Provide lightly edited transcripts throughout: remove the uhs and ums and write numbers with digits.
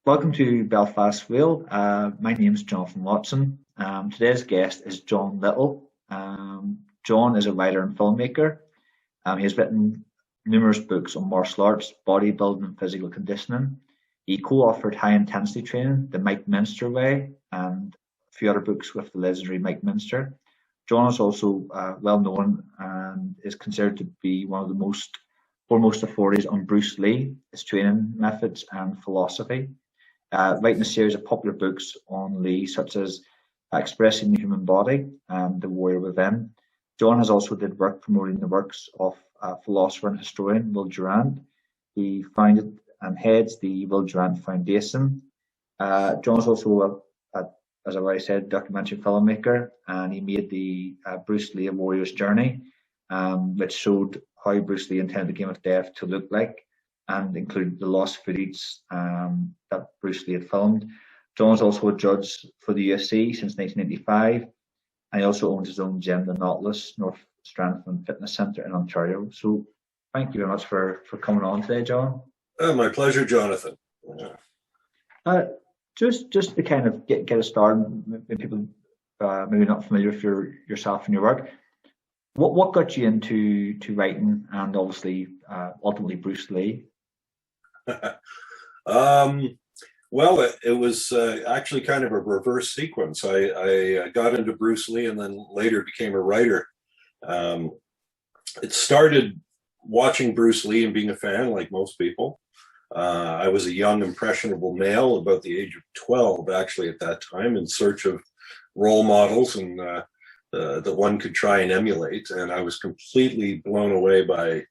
Welcome to Belfast, Wales. My name is Jonathan Watson. Today's guest is John Little. John is a writer and filmmaker. He has written numerous books on martial arts, bodybuilding, and physical conditioning. He co-authored High Intensity Training, The Mike Minster Way, and a few other books with the legendary Mike Minster. John is also well known and is considered to be one of the most foremost authorities on Bruce Lee, his training methods, and philosophy, writing a series of popular books on Lee, such as Expressing the Human Body and The Warrior Within. John has also did work promoting the works of philosopher and historian Will Durant. He founded and heads the Will Durant Foundation. John is also, as I already said, documentary filmmaker, and he made the Bruce Lee: A Warrior's Journey, which showed how Bruce Lee intended the game of death to look like, and included the lost footage that Bruce Lee had filmed. John is also a judge for the UFC since 1985, and he also owns his own gym, the Nautilus North Strength and Fitness Centre in Ontario. So thank you very much for coming on today, John. My pleasure, Jonathan. Just to kind of get us started, when people maybe not familiar with yourself and your work, what got you into writing and obviously ultimately Bruce Lee? Well, it was actually kind of a reverse sequence. I got into Bruce Lee and then later became a writer. It started watching Bruce Lee and being a fan, like most people. I was a young, impressionable male, about the age of 12, actually, at that time, in search of role models and that one could try and emulate. And I was completely blown away by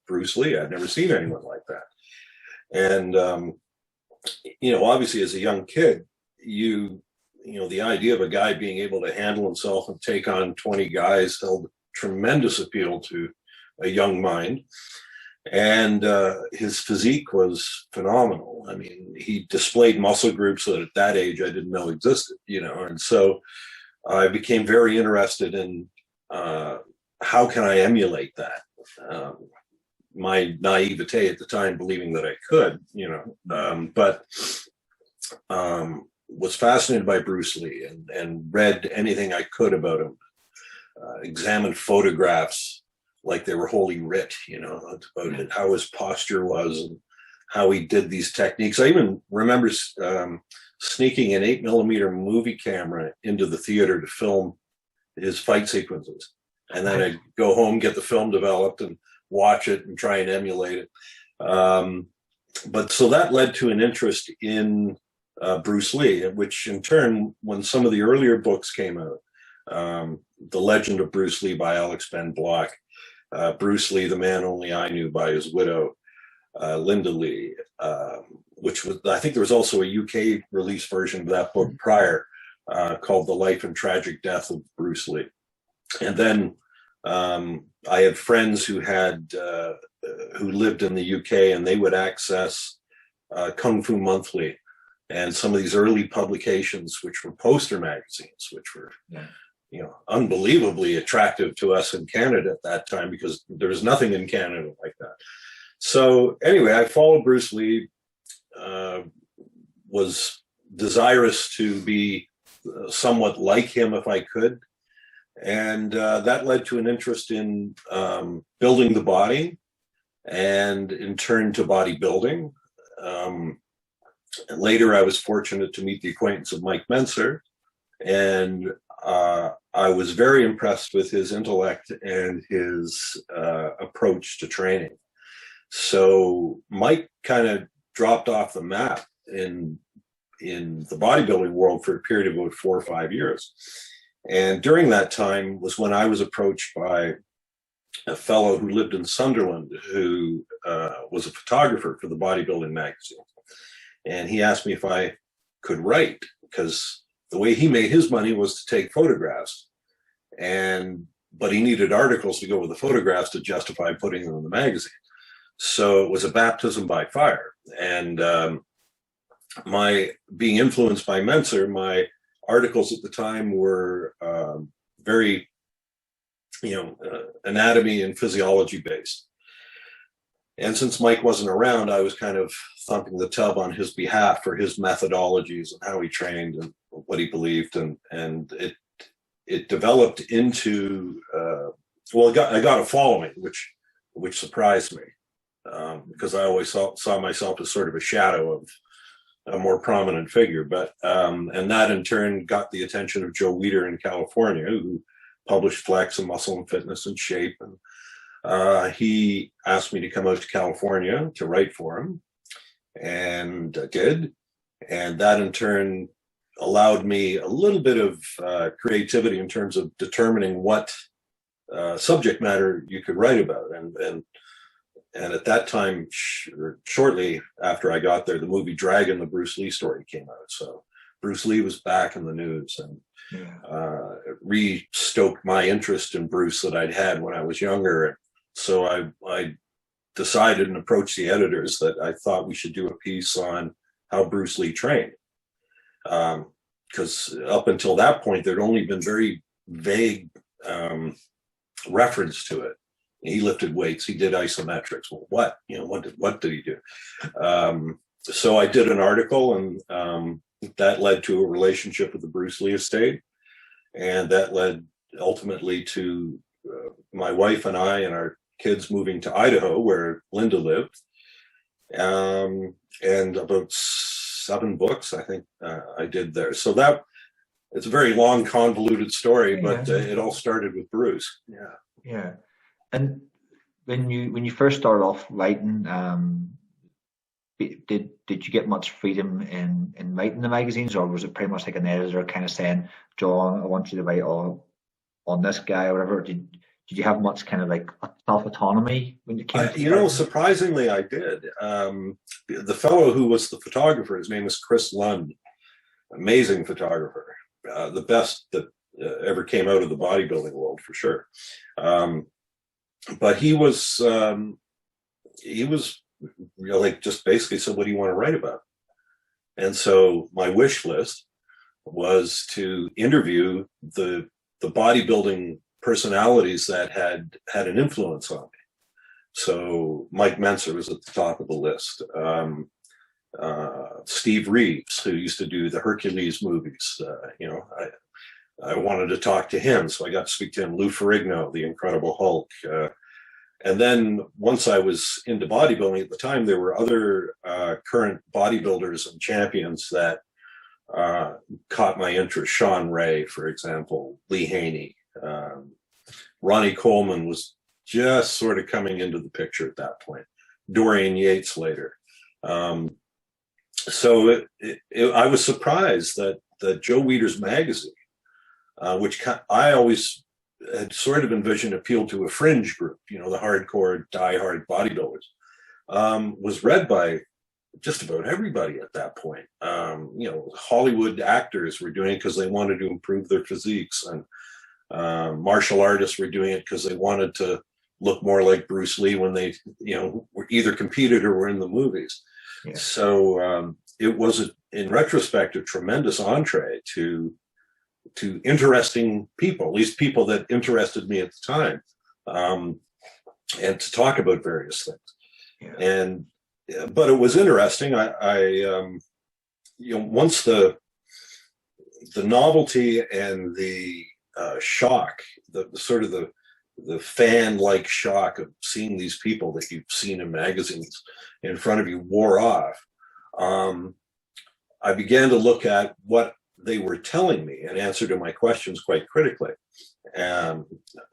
Bruce Lee. I'd never seen anyone like that. And, obviously as a young kid, the idea of a guy being able to handle himself and take on 20 guys held tremendous appeal to a young mind. And his physique was phenomenal. I mean, he displayed muscle groups that at that age I didn't know existed, and so I became very interested in how can I emulate that? My naivete at the time, believing that I could, but was fascinated by Bruce Lee and read anything I could about him, examined photographs like they were holy writ, about it, how his posture was and how he did these techniques. I even remember sneaking an 8mm movie camera into the theater to film his fight sequences. And then I'd go home, get the film developed and watch it and try and emulate it. But so that led to an interest in Bruce Lee, which in turn, when some of the earlier books came out, The Legend of Bruce Lee by Alex Ben Block, Bruce Lee, The Man Only I Knew by his widow, Linda Lee, which was, I think there was also a UK release version of that book prior, called The Life and Tragic Death of Bruce Lee. And then I had friends who lived in the UK, and they would access Kung Fu Monthly and some of these early publications, which were poster magazines, which were unbelievably attractive to us in Canada at that time, because there was nothing in Canada like that. So anyway, I followed Bruce Lee, was desirous to be somewhat like him if I could. And that led to an interest in building the body, and in turn to bodybuilding. Later, I was fortunate to meet the acquaintance of Mike Minster, and I was very impressed with his intellect and his approach to training. So Mike kind of dropped off the map in the bodybuilding world for a period of about 4 or 5 years. And during that time was when I was approached by a fellow who lived in Sunderland, who was a photographer for the bodybuilding magazine. And he asked me if I could write, because the way he made his money was to take photographs, but he needed articles to go with the photographs to justify putting them in the magazine. So it was a baptism by fire. And my being influenced by Minster, my articles at the time were very, anatomy and physiology based. And since Mike wasn't around, I was kind of thumping the tub on his behalf for his methodologies and how he trained and what he believed, and it developed into I got a following, which surprised me, because I always saw myself as sort of a shadow of a more prominent figure. But and that in turn got the attention of Joe Weider in California, who published Flex and Muscle and Fitness and Shape, and he asked me to come out to California to write for him, and I did, and that in turn allowed me a little bit of creativity in terms of determining what subject matter you could write about, and at that time, shortly after I got there, the movie Dragon, the Bruce Lee story, came out. So Bruce Lee was back in the news, and it re-stoked my interest in Bruce that I'd had when I was younger. So I decided and approached the editors that I thought we should do a piece on how Bruce Lee trained. Because up until that point, there'd only been very vague reference to it. He lifted weights. He did isometrics. Well, what? What did he do? So I did an article, and that led to a relationship with the Bruce Lee estate, and that led ultimately to my wife and I and our kids moving to Idaho, where Linda lived, and about 7 books I think I did there. So that it's a very long, convoluted story, but it all started with Bruce. Yeah. And when you first started off writing, did you get much freedom in writing the magazines, or was it pretty much like an editor kind of saying, "John, I want you to write on this guy," or whatever? Did you have much kind of like self autonomy when you came? Surprisingly, I did. The fellow who was the photographer, his name was Chris Lund, amazing photographer, the best that ever came out of the bodybuilding world for sure. But he was like just basically said, "What do you want to write about?" And so my wish list was to interview the bodybuilding personalities that had an influence on me. So Mike Menser was at the top of the list. Steve Reeves, who used to do the Hercules movies, I wanted to talk to him, so I got to speak to him. Lou Ferrigno, the Incredible Hulk. And then once I was into bodybuilding at the time, there were other current bodybuilders and champions that caught my interest. Sean Ray, for example, Lee Haney. Ronnie Coleman was just sort of coming into the picture at that point. Dorian Yates later. So I was surprised that Joe Weider's magazine, which I always had sort of envisioned appealed to a fringe group, the hardcore, diehard bodybuilders, was read by just about everybody at that point. Hollywood actors were doing it because they wanted to improve their physiques, and martial artists were doing it because they wanted to look more like Bruce Lee when they, were either competed or were in the movies. Yeah. So it was, in retrospect, a tremendous entree to interesting people, at least people that interested me at the time, and to talk about various things. Yeah. But it was interesting. Once the novelty and the shock, the sort of the fan-like shock of seeing these people that you've seen in magazines in front of you wore off, I began to look at what they were telling me and answer to my questions quite critically,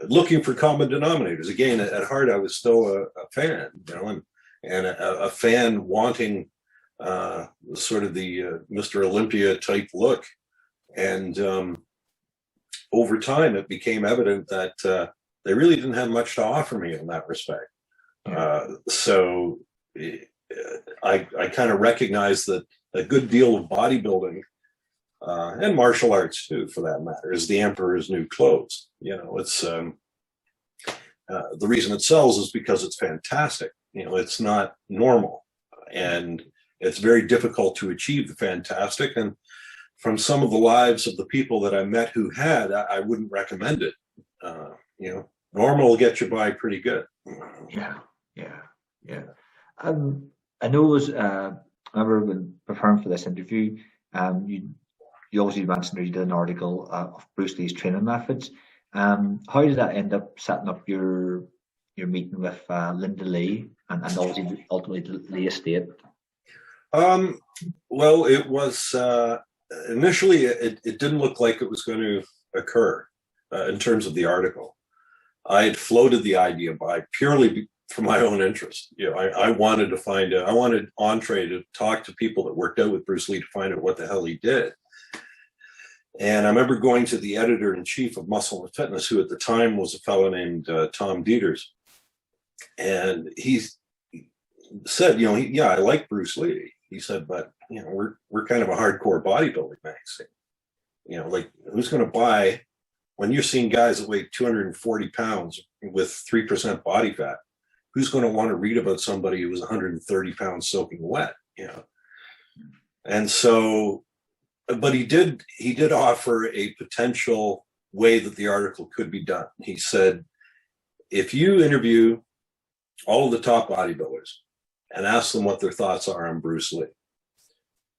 looking for common denominators. Again, at heart, I was still a fan, and a fan wanting sort of the Mr. Olympia type look. And over time, it became evident that they really didn't have much to offer me in that respect. So I kind of recognized that a good deal of bodybuilding, and martial arts too, for that matter, is the emperor's new clothes. It's the reason it sells is because it's fantastic. It's not normal, and it's very difficult to achieve the fantastic. And from some of the lives of the people that I met who had, I wouldn't recommend it. Normal will get you by pretty good. Yeah. Yeah. I know it was, I remember when preparing for this interview, you obviously mentioned that you did an article of Bruce Lee's training methods. How did that end up setting up your meeting with Linda Lee and obviously ultimately the Lee estate? Um, well, it was initially it didn't look like it was going to occur in terms of the article. I had floated the idea by purely for my own interest. You know, I wanted to find out. I wanted Entree to talk to people that worked out with Bruce Lee to find out what the hell he did. And I remember going to the editor in chief of Muscle and Fitness, who at the time was a fellow named Tom Dieters, and he said, you know, yeah, I like Bruce Lee. He said, but you know, we're kind of a hardcore bodybuilding magazine. You know, like who's going to buy when you're seeing guys that weigh 240 pounds with 3% body fat? Who's going to want to read about somebody who was 130 pounds soaking wet? You know, and so, but he did offer a potential way that the article could be done. He said, if you interview all of the top bodybuilders and ask them what their thoughts are on Bruce Lee,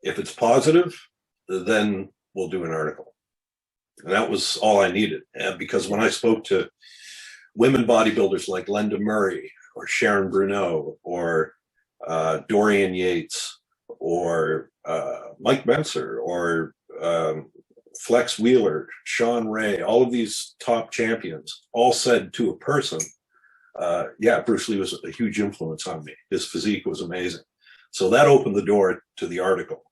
if it's positive, then we'll do an article. And that was all I needed. And because when I spoke to women bodybuilders like Linda Murray or Sharon Bruneau or Dorian Yates or Mike Benser or Flex Wheeler, Sean Ray, all of these top champions all said to a person, yeah, Bruce Lee was a huge influence on me. His physique was amazing. So that opened the door to the article.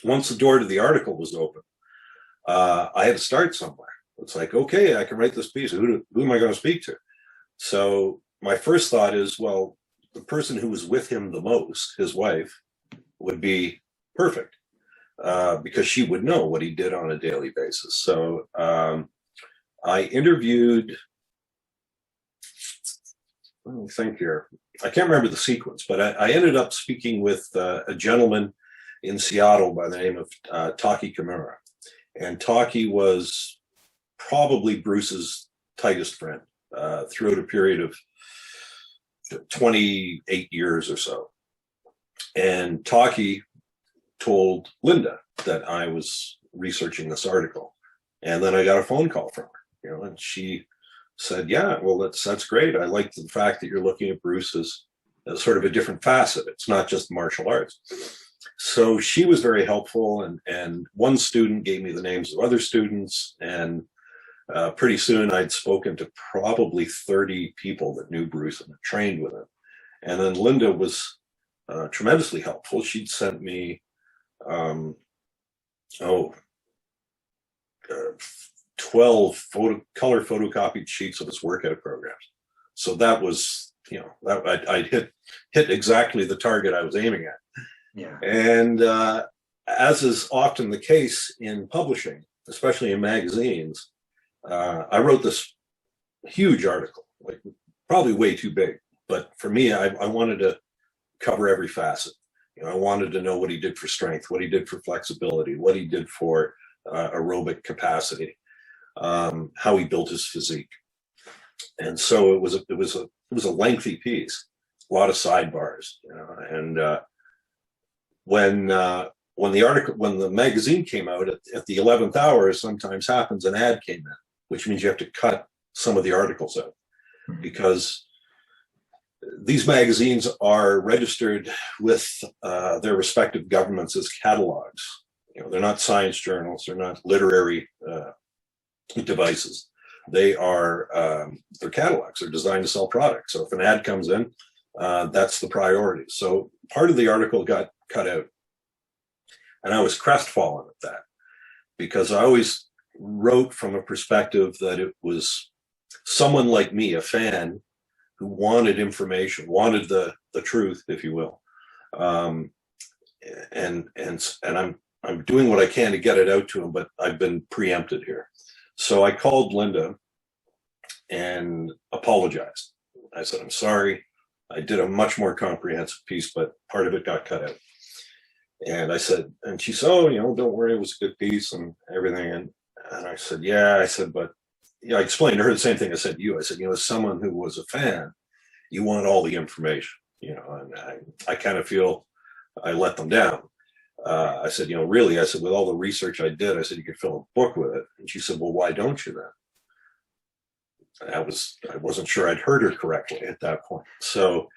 Once the door to the article was open, I had to start somewhere. It's like, okay, I can write this piece. Who am I going to speak to? So my first thought is, well, the person who was with him the most, his wife, would be perfect because she would know what he did on a daily basis. So I interviewed, let me think here. I can't remember the sequence, but I ended up speaking with a gentleman in Seattle by the name of Taki Kimura. And Taki was probably Bruce's tightest friend throughout a period of 28 years or so. And Taki told Linda that I was researching this article. And then I got a phone call from her, you know, and she said, yeah, well, that's great. I like the fact that you're looking at Bruce as sort of a different facet. It's not just martial arts. So she was very helpful. And one student gave me the names of other students. And pretty soon I'd spoken to probably 30 people that knew Bruce and trained with him. And then Linda was tremendously helpful. She'd sent me 12 color photocopied sheets of his workout programs. So that was, you know, that I'd hit exactly the target I was aiming at. Yeah. And as is often the case in publishing, especially in magazines, I wrote this huge article, like probably way too big. But for me, I wanted to cover every facet. You know, I wanted to know what he did for strength, what he did for flexibility, what he did for aerobic capacity, how he built his physique. And so it was a lengthy piece, a lot of sidebars, you know. And when the magazine came out at the 11th hour, as sometimes happens, an ad came in, which means you have to cut some of the articles out because these magazines are registered with their respective governments as catalogs. You know, they're not science journals, they're not literary devices. They're catalogs. They're designed to sell products. So if an ad comes in, that's the priority. So part of the article got cut out, and I was crestfallen at that because I always wrote from a perspective that it was someone like me, a fan, who wanted information, wanted the truth, if you will, and I'm doing what I can to get it out to him, but I've been preempted here. So I called Linda and apologized. I said, I'm sorry. I did a much more comprehensive piece, but part of it got cut out. And I said, and she said, oh, you know, don't worry, it was a good piece and everything. And I said, yeah, I said, but I explained to her the same thing I said to you. I said, you know, as someone who was a fan, you want all the information. and I kind of feel I let them down. I said, really, I said, with all the research I did, I said, you could fill a book with it. And she said, well, why don't you then? I wasn't sure I'd heard her correctly at that point. So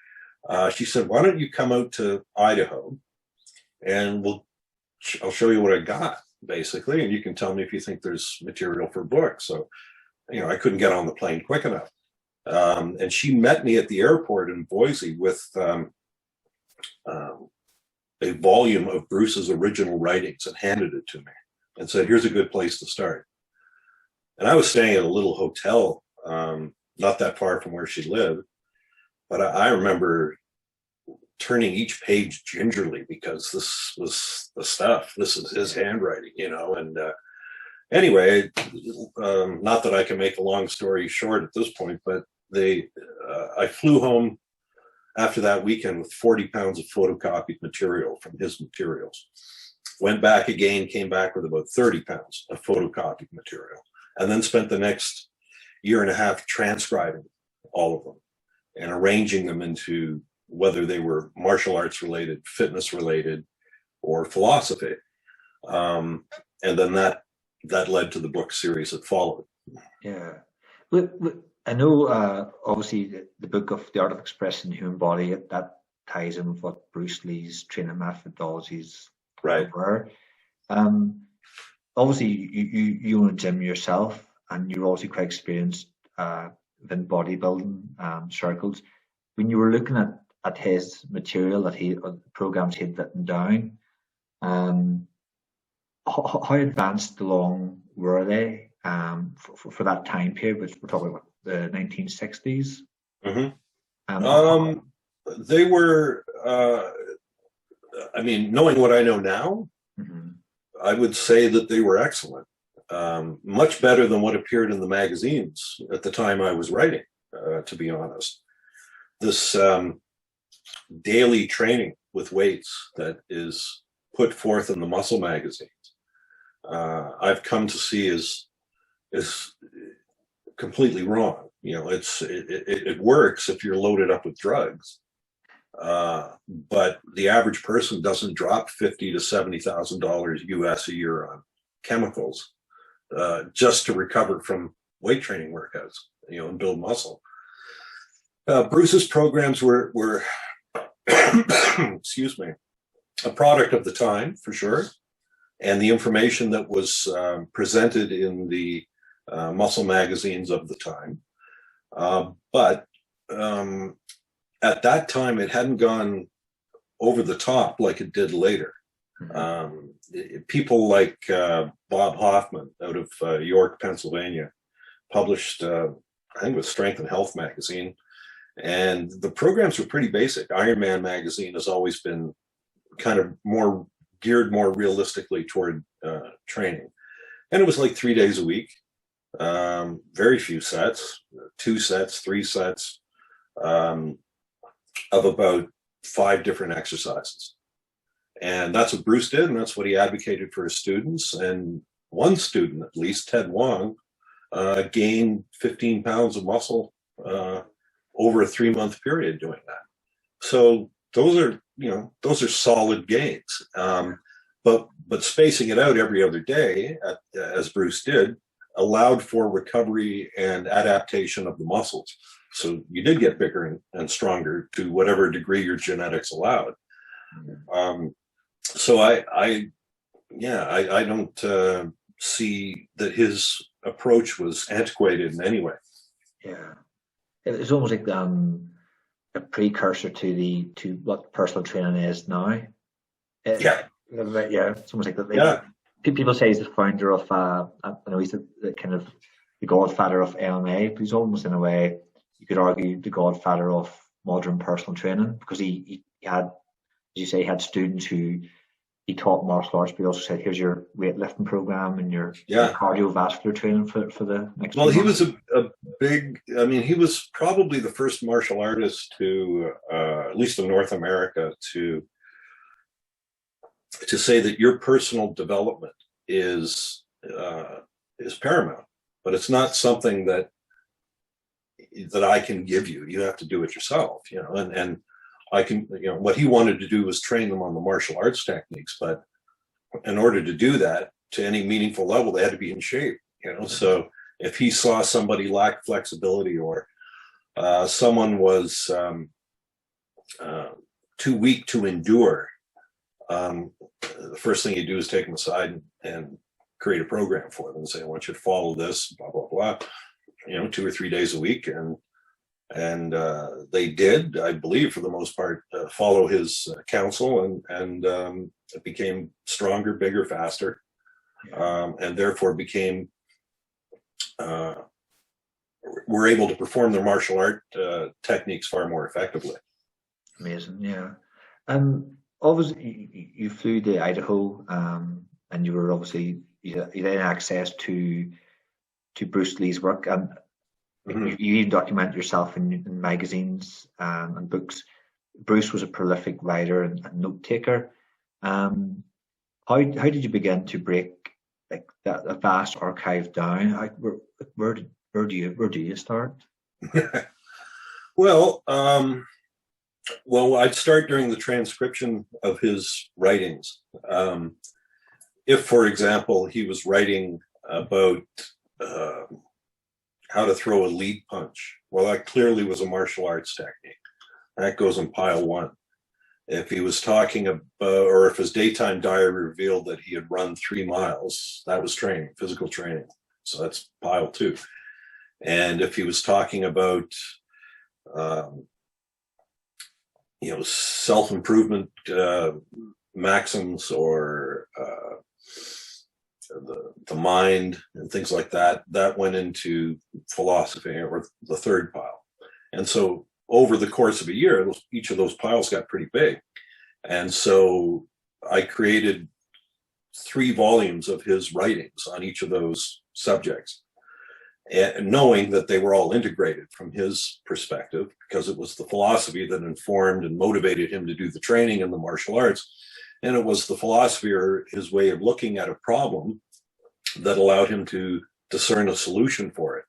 she said, why don't you come out to Idaho and I'll show you what I got, basically, and you can tell me if you think there's material for a book. So, I couldn't get on the plane quick enough. And she met me at the airport in Boise with a volume of Bruce's original writings and handed it to me and said, here's a good place to start. And I was staying at a little hotel, not that far from where she lived. But I remember turning each page gingerly because this was the stuff. This is his handwriting, and anyway, not that I can make a long story short at this point, but I flew home after that weekend with 40 pounds of photocopied material from his materials. Went back again, came back with about 30 pounds of photocopied material, and then spent the next year and a half transcribing all of them and arranging them into whether they were martial arts related, fitness related, or philosophy. And then that led to the book series that followed. Yeah. I know, obviously, the book of The Art of Expressing the Human Body, that ties in with what Bruce Lee's training methodologies were. Obviously, you own a gym yourself, and you're also quite experienced within bodybuilding circles. When you were looking at his material, the programs he'd written down, how advanced along were they for that time period, which we're talking about the 1960s? Mm-hmm. They were, knowing what I know now, mm-hmm. I would say that they were excellent. Much better than what appeared in the magazines at the time I was writing, to be honest. This daily training with weights that is put forth in the muscle magazines, I've come to see is completely wrong. It works if you're loaded up with drugs, but the average person doesn't drop $50,000 to $70,000 US a year on chemicals just to recover from weight training workouts, and build muscle. Bruce's programs were excuse me, a product of the time for sure, and the information that was presented in the muscle magazines of the time. But at that time, it hadn't gone over the top like it did later. People like Bob Hoffman out of York, Pennsylvania, published, I think it was Strength and Health magazine, and the programs were pretty basic. Iron Man magazine has always been kind of more geared more realistically toward training, and it was like 3 days a week. Very few sets, 2 sets, 3 sets, of about 5 different exercises. And that's what Bruce did, and that's what he advocated for his students. And one student, at least, Ted Wong, gained 15 pounds of muscle over a 3-month period doing that. So those are solid gains. But spacing it out every other day, as Bruce did, allowed for recovery and adaptation of the muscles. So you did get bigger and stronger to whatever degree your genetics allowed. So I don't see that his approach was antiquated in any way. Yeah, it's almost like a precursor to what personal training is now. Yeah, it's almost like that. People say he's the founder of, I know he's the kind of the godfather of MMA, but he's almost, in a way, you could argue, the godfather of modern personal training, because he had, as you say, he had students who he taught martial arts, but he also said, here's your weightlifting program and your cardiovascular training for the next. Well, he was a big, he was probably the first martial artist to, at least in North America, to say that your personal development is paramount, but it's not something that I can give you. You have to do it yourself, and I can, what he wanted to do was train them on the martial arts techniques, but in order to do that to any meaningful level, they had to be in shape, So if he saw somebody lack flexibility, or someone was too weak to endure, the first thing you do is take them aside and create a program for them and say, I want you to follow this, blah, blah, blah, 2 or 3 days a week. And they did, I believe, for the most part, follow his counsel, and it became stronger, bigger, faster, and therefore were able to perform their martial art techniques far more effectively. Amazing, yeah. Obviously, you flew to Idaho, and you were obviously you had access to Bruce Lee's work, and you even document yourself in magazines and books. Bruce was a prolific writer and note taker. How did you begin to break like that vast archive down? Where do you start? Well, I'd start during the transcription of his writings. If, for example, he was writing about how to throw a lead punch, well, that clearly was a martial arts technique. That goes in pile 1. If he was talking about, or if his daytime diary revealed that he had run 3 miles, that was training, physical training. So that's pile 2. And if he was talking about, self-improvement maxims, or the mind and things like that, that went into philosophy, or the 3rd pile. And so over the course of a year, each of those piles got pretty big. And so I created 3 volumes of his writings on each of those subjects, and knowing that they were all integrated from his perspective, because it was the philosophy that informed and motivated him to do the training in the martial arts. And it was the philosophy, or his way of looking at a problem, that allowed him to discern a solution for it,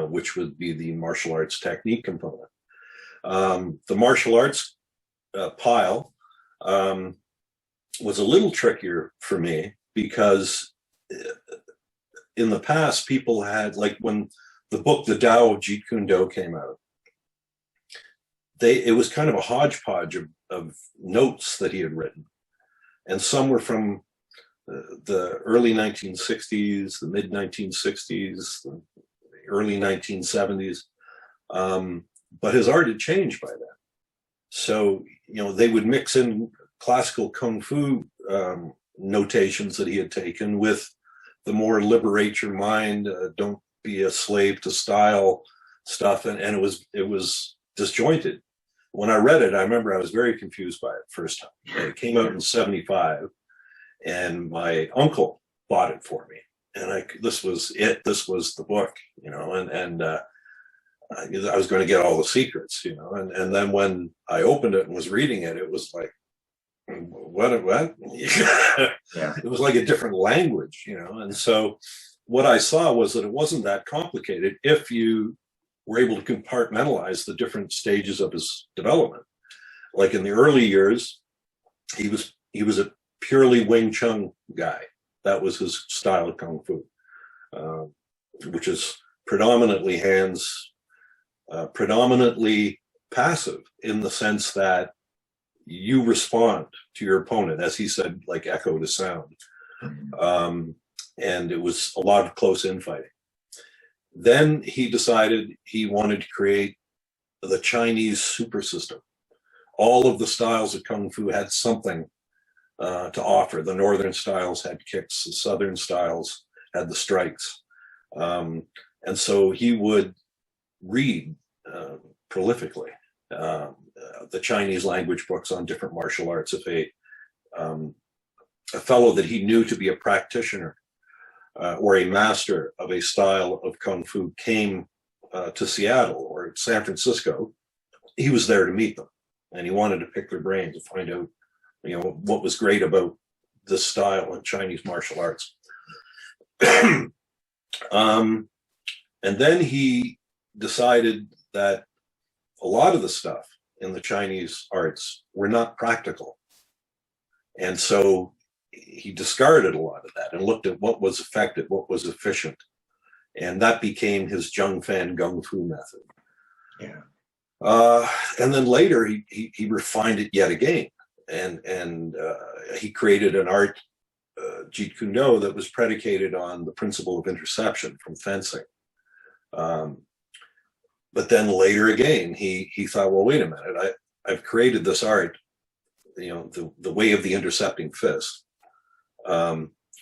which would be the martial arts technique component. The martial arts pile was a little trickier for me, because in the past, people had, like when the book The Tao of Jeet Kune Do came out, it was kind of a hodgepodge of notes that he had written. And some were from the early 1960s, the mid 1960s, the early 1970s. But his art had changed by then. So, they would mix in classical Kung Fu notations that he had taken with the more liberate your mind, don't be a slave to style stuff. And it was disjointed. When I read it, I remember I was very confused by it first time. It came out in 75, and my uncle bought it for me. And this was it. This was the book, and I was going to get all the secrets, and then when I opened it and was reading it, it was like, what? Yeah. It was like a different language, and so what I saw was that it wasn't that complicated if you were able to compartmentalize the different stages of his development. Like in the early years, he was a purely Wing Chun guy. That was his style of Kung Fu, which is predominantly hands, predominantly passive, in the sense that you respond to your opponent, as he said, like echo to sound. And it was a lot of close infighting. Then he decided he wanted to create the Chinese super system. All of the styles of Kung Fu had something to offer. The northern styles had kicks, the southern styles had the strikes. And so he would read prolifically the Chinese language books on different martial arts. If a fellow that he knew to be a practitioner or a master of a style of Kung Fu came to Seattle or San Francisco, he was there to meet them. And he wanted to pick their brains to find out, what was great about this style in Chinese martial arts. And then he decided that a lot of the stuff in the Chinese arts were not practical. And so he discarded a lot of that and looked at what was effective, what was efficient. And that became his Zheng Fan Gung Fu method. Yeah. And then later he refined it yet again. And he created an art, Jeet Kune Do, that was predicated on the principle of interception from fencing. But then later again, he thought, well, wait a minute, I've created this art, the way of the intercepting fist,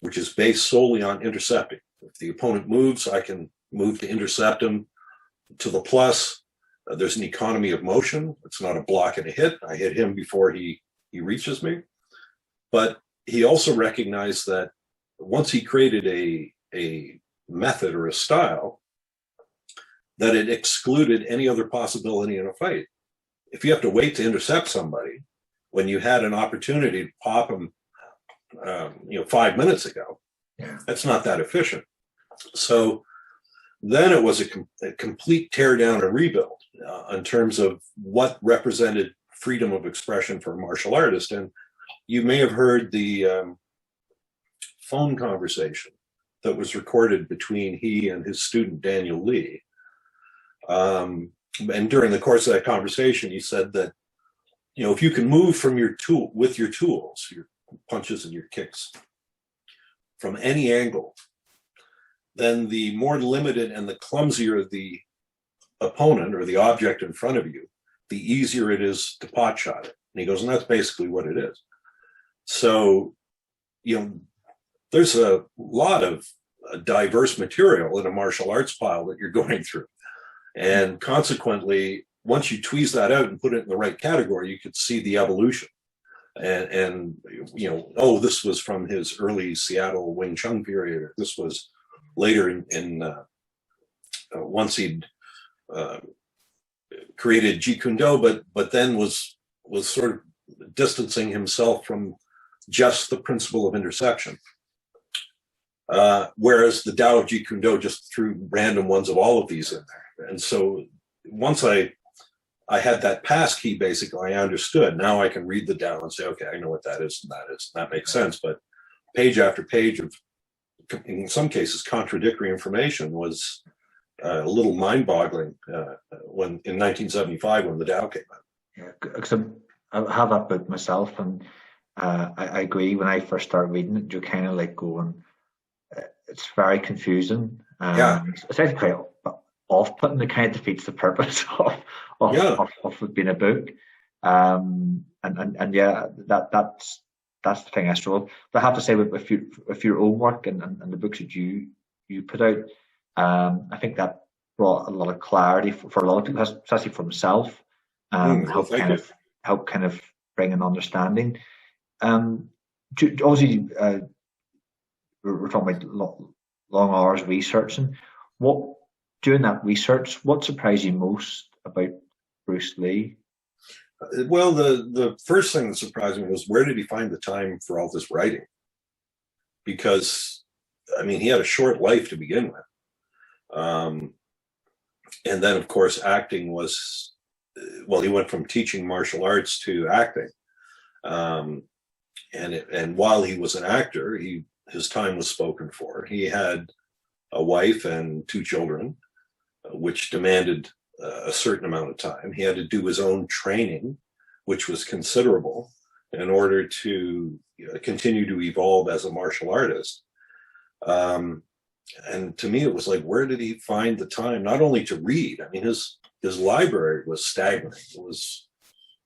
which is based solely on intercepting. If the opponent moves, I can move to intercept him to the plus. There's an economy of motion. It's not a block and a hit. I hit him before he reaches me. But he also recognized that once he created a method or a style, that it excluded any other possibility in a fight. If you have to wait to intercept somebody when you had an opportunity to pop them, 5 minutes ago, that's not that efficient. So then it was a complete tear down and rebuild in terms of what represented freedom of expression for a martial artist. And you may have heard the phone conversation that was recorded between he and his student, Daniel Lee. And during the course of that conversation, he said that, if you can move from with your tools, your punches and your kicks, from any angle, then the more limited and the clumsier the opponent or the object in front of you, the easier it is to pot shot it. And he goes, and that's basically what it is. So, there's a lot of diverse material in a martial arts pile that you're going through. And consequently, once you tweeze that out and put it in the right category, you could see the evolution. And this was from his early Seattle Wing Chun period, or this was later in once he'd created Jeet Kune Do, but then was sort of distancing himself from just the principle of interception. Whereas the Tao of Jeet Kune Do just threw random ones of all of these in there. And so once I had that pass key, basically, I understood. Now I can read the Tao and say, okay, I know what that is and that is. That makes sense. But page after page of, in some cases, contradictory information was a little mind-boggling when in 1975 when the Tao came out. Yeah, because I have that book myself, and I agree. When I first started reading it, you're kind of like going, it's very confusing. It's actually quite off-putting. It kind of defeats the purpose of it being a book. And yeah, that's the thing I struggle. But I have to say, with your own work and the books that you put out, I think that brought a lot of clarity for a lot of people, especially for myself. Help kind of bring an understanding. Obviously, we're talking about long hours researching. Doing that research, what surprised you most about Bruce Lee? Well, the first thing that surprised me was, where did he find the time for all this writing? Because, he had a short life to begin with. And then, of course, acting was, he went from teaching martial arts to acting. And while he was an actor, his time was spoken for. He had a wife and 2 children, which demanded a certain amount of time. He had to do his own training, which was considerable, in order to continue to evolve as a martial artist. And to me, it was like, where did he find the time not only to read? His library was staggering. It was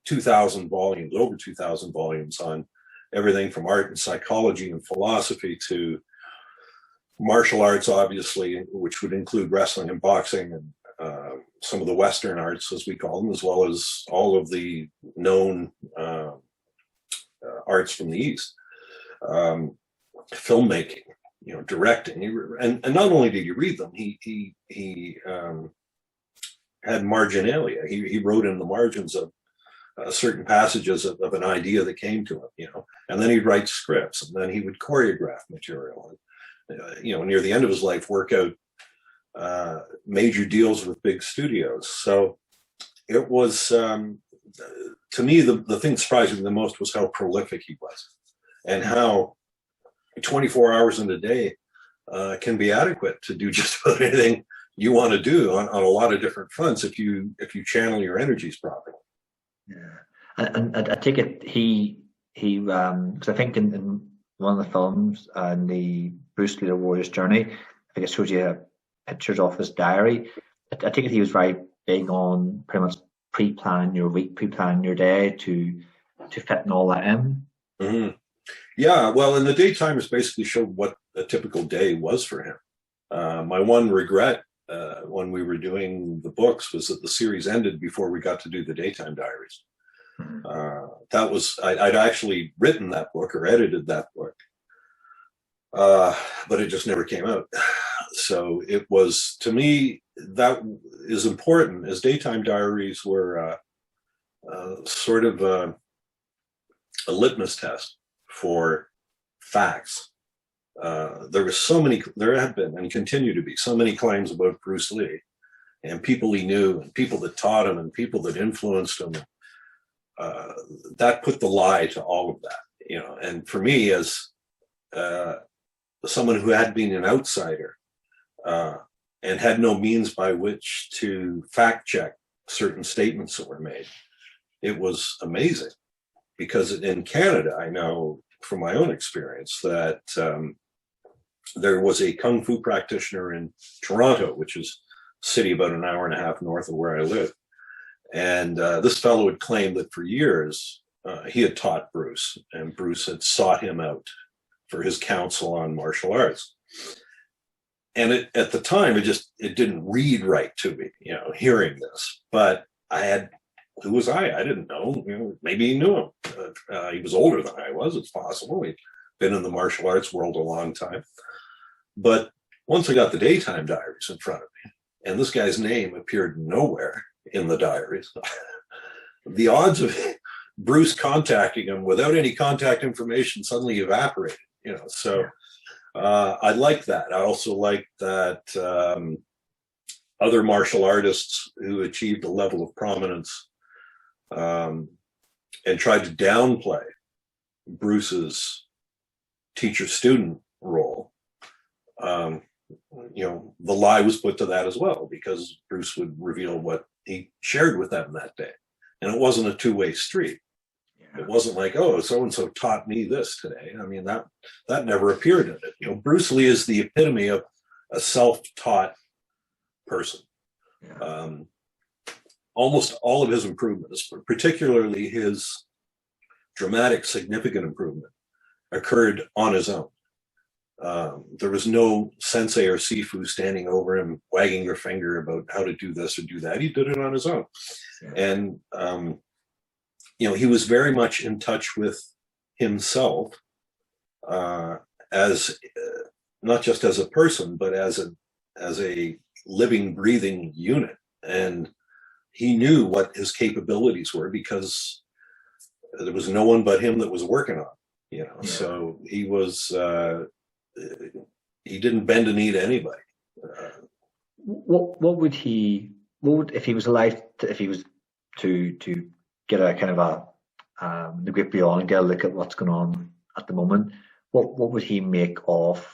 2,000 volumes, over 2,000 volumes on everything from art and psychology and philosophy to martial arts, obviously, which would include wrestling and boxing and some of the Western arts, as we call them, as well as all of the known arts from the East. Filmmaking, directing, and not only did he read them, he had marginalia. He wrote in the margins of certain passages of an idea that came to him, and then he'd write scripts, and then he would choreograph material. And, near the end of his life, work out major deals with big studios. So it was to me, the thing surprising the most was how prolific he was, and how 24 hours in a day can be adequate to do just about anything you want to do on a lot of different fronts if you channel your energies properly. Yeah, and I take it because I think in one of the films and the Bruce Lee the Warrior's Journey, I think it shows you pictures of his diary. I take it he was very big on pretty much pre-planning your week, pre-planning your day to fit all that in. Mm-hmm. Yeah, well, in the daytime, it basically showed what a typical day was for him. My one regret when we were doing the books was that the series ended before we got to do the daytime diaries. That was, I'd actually written that book or edited that book, but it just never came out. So it was, to me, that is important, as daytime diaries were sort of a litmus test for facts. There have been and continue to be so many claims about Bruce Lee, and people he knew and people that taught him and people that influenced him. That put the lie to all of that, and for me, as someone who had been an outsider and had no means by which to fact check certain statements that were made, it was amazing, because in Canada, I know from my own experience that there was a kung fu practitioner in Toronto, which is a city about an hour and a half north of where I live. And this fellow had claimed that for years he had taught Bruce, and Bruce had sought him out for his counsel on martial arts. And at the time, it didn't read right to me, hearing this. But who was I? I didn't know. Maybe he knew him. He was older than I was. It's possible. He'd been in the martial arts world a long time. But once I got the daytime diaries in front of me, and this guy's name appeared nowhere in the diaries, the odds of Bruce contacting him without any contact information suddenly evaporated. So I like that. I also like that other martial artists who achieved a level of prominence and tried to downplay Bruce's teacher-student role. The lie was put to that as well, because Bruce would reveal what he shared with them that day. And it wasn't a two-way street. It wasn't like, oh, so-and-so taught me this today. I mean, that never appeared in it. Bruce Lee is the epitome of a self-taught person. Yeah. Almost all of his improvements, particularly his dramatic, significant improvement, occurred on his own. There was no sensei or sifu standing over him, wagging their finger about how to do this or do that. He did it on his own. Yeah. And, he was very much in touch with himself as not just as a person, but as a living, breathing unit. And he knew what his capabilities were, because there was no one but him that was working on it, Yeah. So he was, he didn't bend a knee to anybody. What would if he was alive, if he was to get a kind of the great beyond and get a look at what's going on at the moment, what would he make of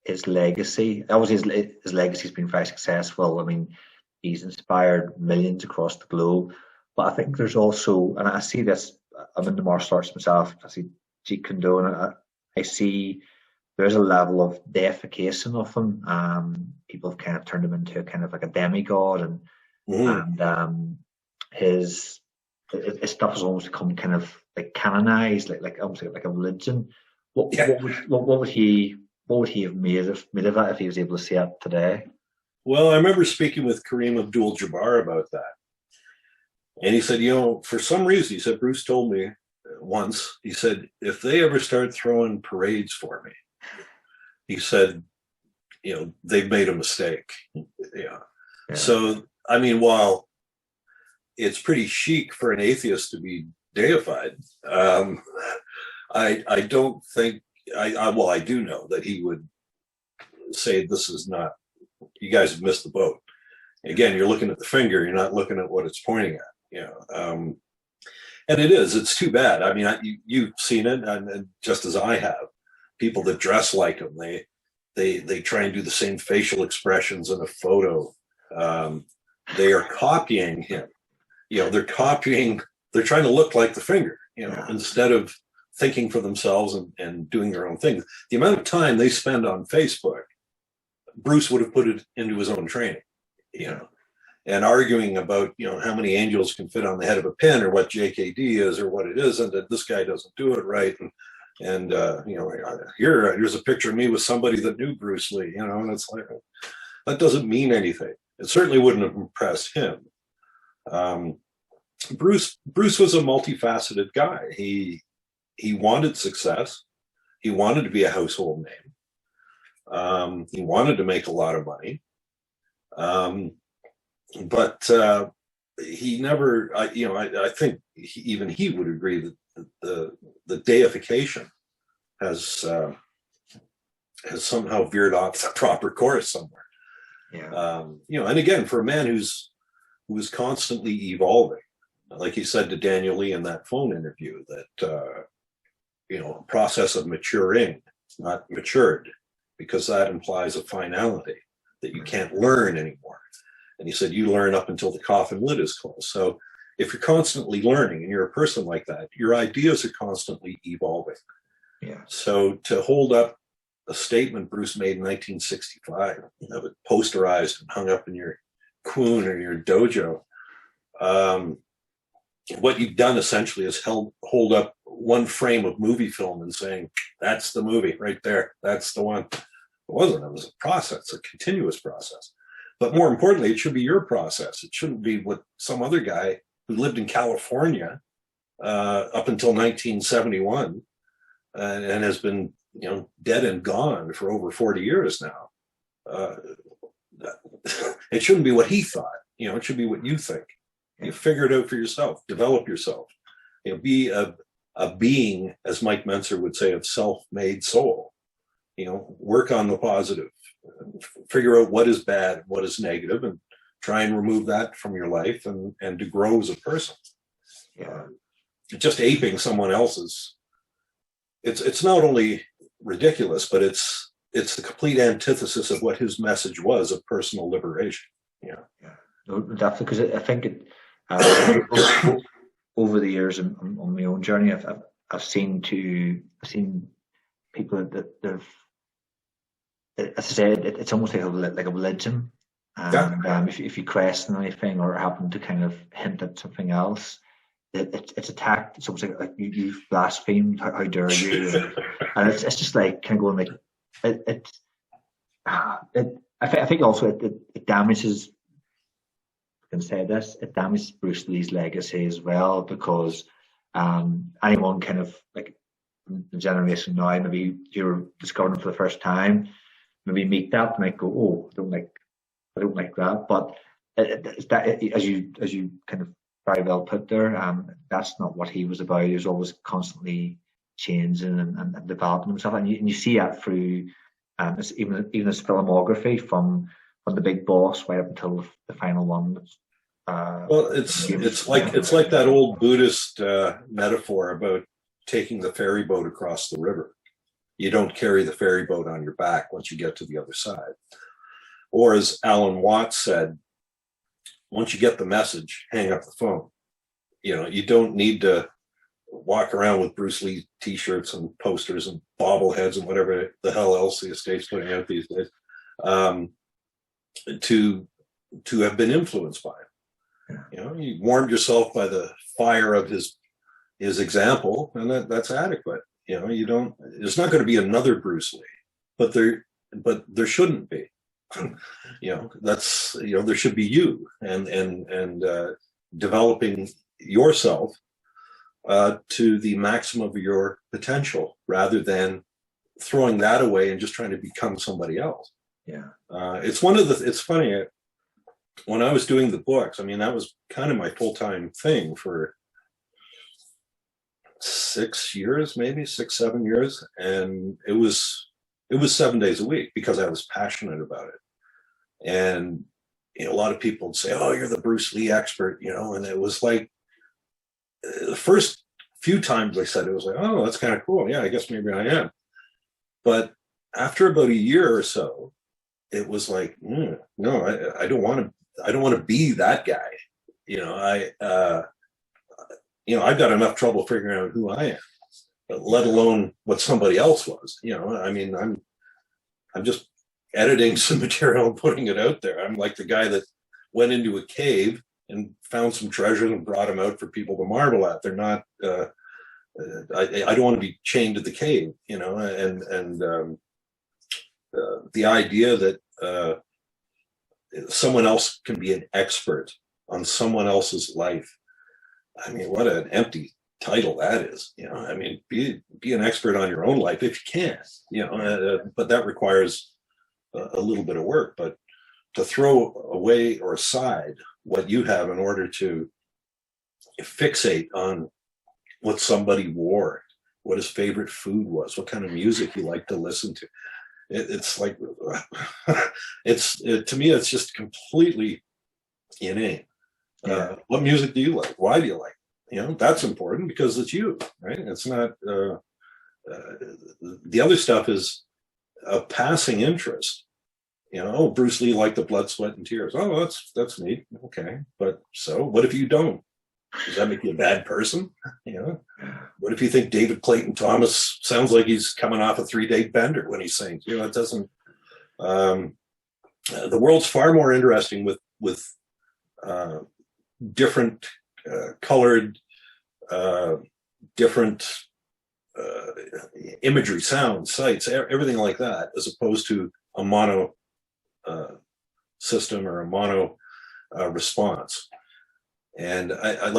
his legacy? Obviously, his legacy's been very successful. I mean, he's inspired millions across the globe. But I think there's also, and I see this, I'm in the martial arts myself, I see Jeet Kune Do, and I see there's a level of deification of him. People have kind of turned him into a kind of like a demigod, and his stuff has almost become kind of like canonized, like almost like a religion. What would he have made of that if he was able to see it today? Well, I remember speaking with Kareem Abdul-Jabbar about that, and he said, for some reason, he said, Bruce told me once, he said, if they ever start throwing parades for me, he said, they've made a mistake. Yeah. So, I mean, while it's pretty chic for an atheist to be deified, I don't think, I do know that he would say, this is not, you guys have missed the boat. Again, you're looking at the finger, you're not looking at what it's pointing at. And it is. It's too bad. I mean, you've seen it, and just as I have. People that dress like him, they try and do the same facial expressions in a photo. They are copying him. They're copying. They're trying to look like the finger. Instead of thinking for themselves and doing their own thing. The amount of time they spend on Facebook, Bruce would have put it into his own training. And arguing about how many angels can fit on the head of a pin, or what JKD is, or what it is, and that this guy doesn't do it right, and here's a picture of me with somebody that knew Bruce Lee, and it's like, that doesn't mean anything. It certainly wouldn't have impressed him. Bruce was a multifaceted guy. He wanted success. He wanted to be a household name. He wanted to make a lot of money. But he never, I think even he would agree that the deification has somehow veered off the proper course somewhere. And again, for a man who is constantly evolving, like he said to Daniel Lee in that phone interview, that a process of maturing, not matured, because that implies a finality that you can't learn anymore. And he said, you learn up until the coffin lid is closed. So if you're constantly learning and you're a person like that, your ideas are constantly evolving. So to hold up a statement Bruce made in 1965, it posterized and hung up in your Queen or your dojo, what you've done essentially is hold up one frame of movie film and saying, that's the movie right there. That's the one. It wasn't. It was a process, a continuous process. But more importantly, it should be your process. It shouldn't be what some other guy who lived in California up until 1971 and has been, dead and gone for over 40 years now. It shouldn't be what he thought. It should be what you think. You figure it out for yourself. Develop yourself. Be a being, as Mike Menser would say, of self-made soul. Work on the positive. Figure out what is bad, what is negative, and try and remove that from your life and to grow as a person. Just aping someone else's, it's not only ridiculous, but it's the complete antithesis of what his message was of personal liberation. No, definitely, because I think it over the years on my own journey, I've seen people that they've, as I said, it's almost like a religion. And if you question anything or happen to kind of hint at something else, it's attacked. It's almost like you've blasphemed. How dare you? And it's just like kind of going like I think also it damages. I can say this. It damages Bruce Lee's legacy as well, because anyone kind of like the generation now, maybe you're discovering for the first time, maybe meet that and might go, oh, I don't like that. But as you kind of very well put there, that's not what he was about. He was always constantly changing and developing himself, and you see that through even his filmography from the Big Boss right up until the final one. Well, it's like that old Buddhist metaphor about taking the ferry boat across the river. You don't carry the ferry boat on your back once you get to the other side. Or as Alan Watts said, once you get the message, hang up the phone. You don't need to walk around with Bruce Lee t-shirts and posters and bobbleheads and whatever the hell else the estate's putting out these days, to have been influenced by him. You warmed yourself by the fire of his example, and that's adequate. You don't. There's not going to be another Bruce Lee, but there shouldn't be. That's there should be you and developing yourself to the maximum of your potential, rather than throwing that away and just trying to become somebody else. It's funny, when I was doing the books, I mean, that was kind of my full-time thing for 6 years, maybe 6, 7 years. And it was 7 days a week because I was passionate about it. And, a lot of people would say, oh, you're the Bruce Lee expert, and it was like, the first few times I said it, was like, oh, that's kind of cool. Yeah, I guess maybe I am. But after about a year or so, it was like, no, I don't want to. I don't want to be that guy. I've got enough trouble figuring out who I am, but let alone what somebody else was. I mean, I'm just editing some material and putting it out there. I'm like the guy that went into a cave and found some treasures and brought them out for people to marvel at. They're not. I don't want to be chained to the cave, and the idea that someone else can be an expert on someone else's life. I mean, what an empty title that is. I mean, be an expert on your own life if you can. But that requires a little bit of work. But to throw away or aside what you have in order to fixate on what somebody wore, what his favorite food was, what kind of music he liked to listen to. It's like, to me, it's just completely inane. Yeah. What music do you like? Why do you like it? That's important because it's you, right? It's not, the other stuff is a passing interest. Oh, Bruce Lee liked the blood, sweat, and tears. Oh, that's neat. Okay. But so what if you don't? Does that make you a bad person? What if you think David Clayton Thomas sounds like he's coming off a 3-day bender when he sings? It doesn't. The world's far more interesting with different colored, different imagery, sound, sights, everything like that, as opposed to a mono system or a mono response. And I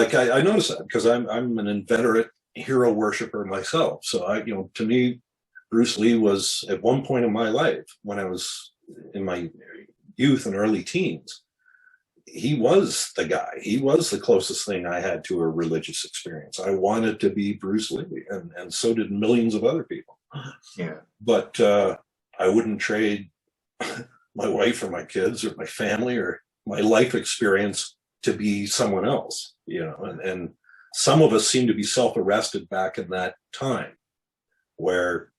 notice that because I'm an inveterate hero worshiper myself. So to me, Bruce Lee was at one point in my life when I was in my youth and early teens. He was the guy. He was the closest thing I had to a religious experience. I wanted to be Bruce Lee, and so did millions of other people. Yeah. But I wouldn't trade my wife or my kids or my family or my life experience to be someone else, and some of us seem to be self-arrested back in that time where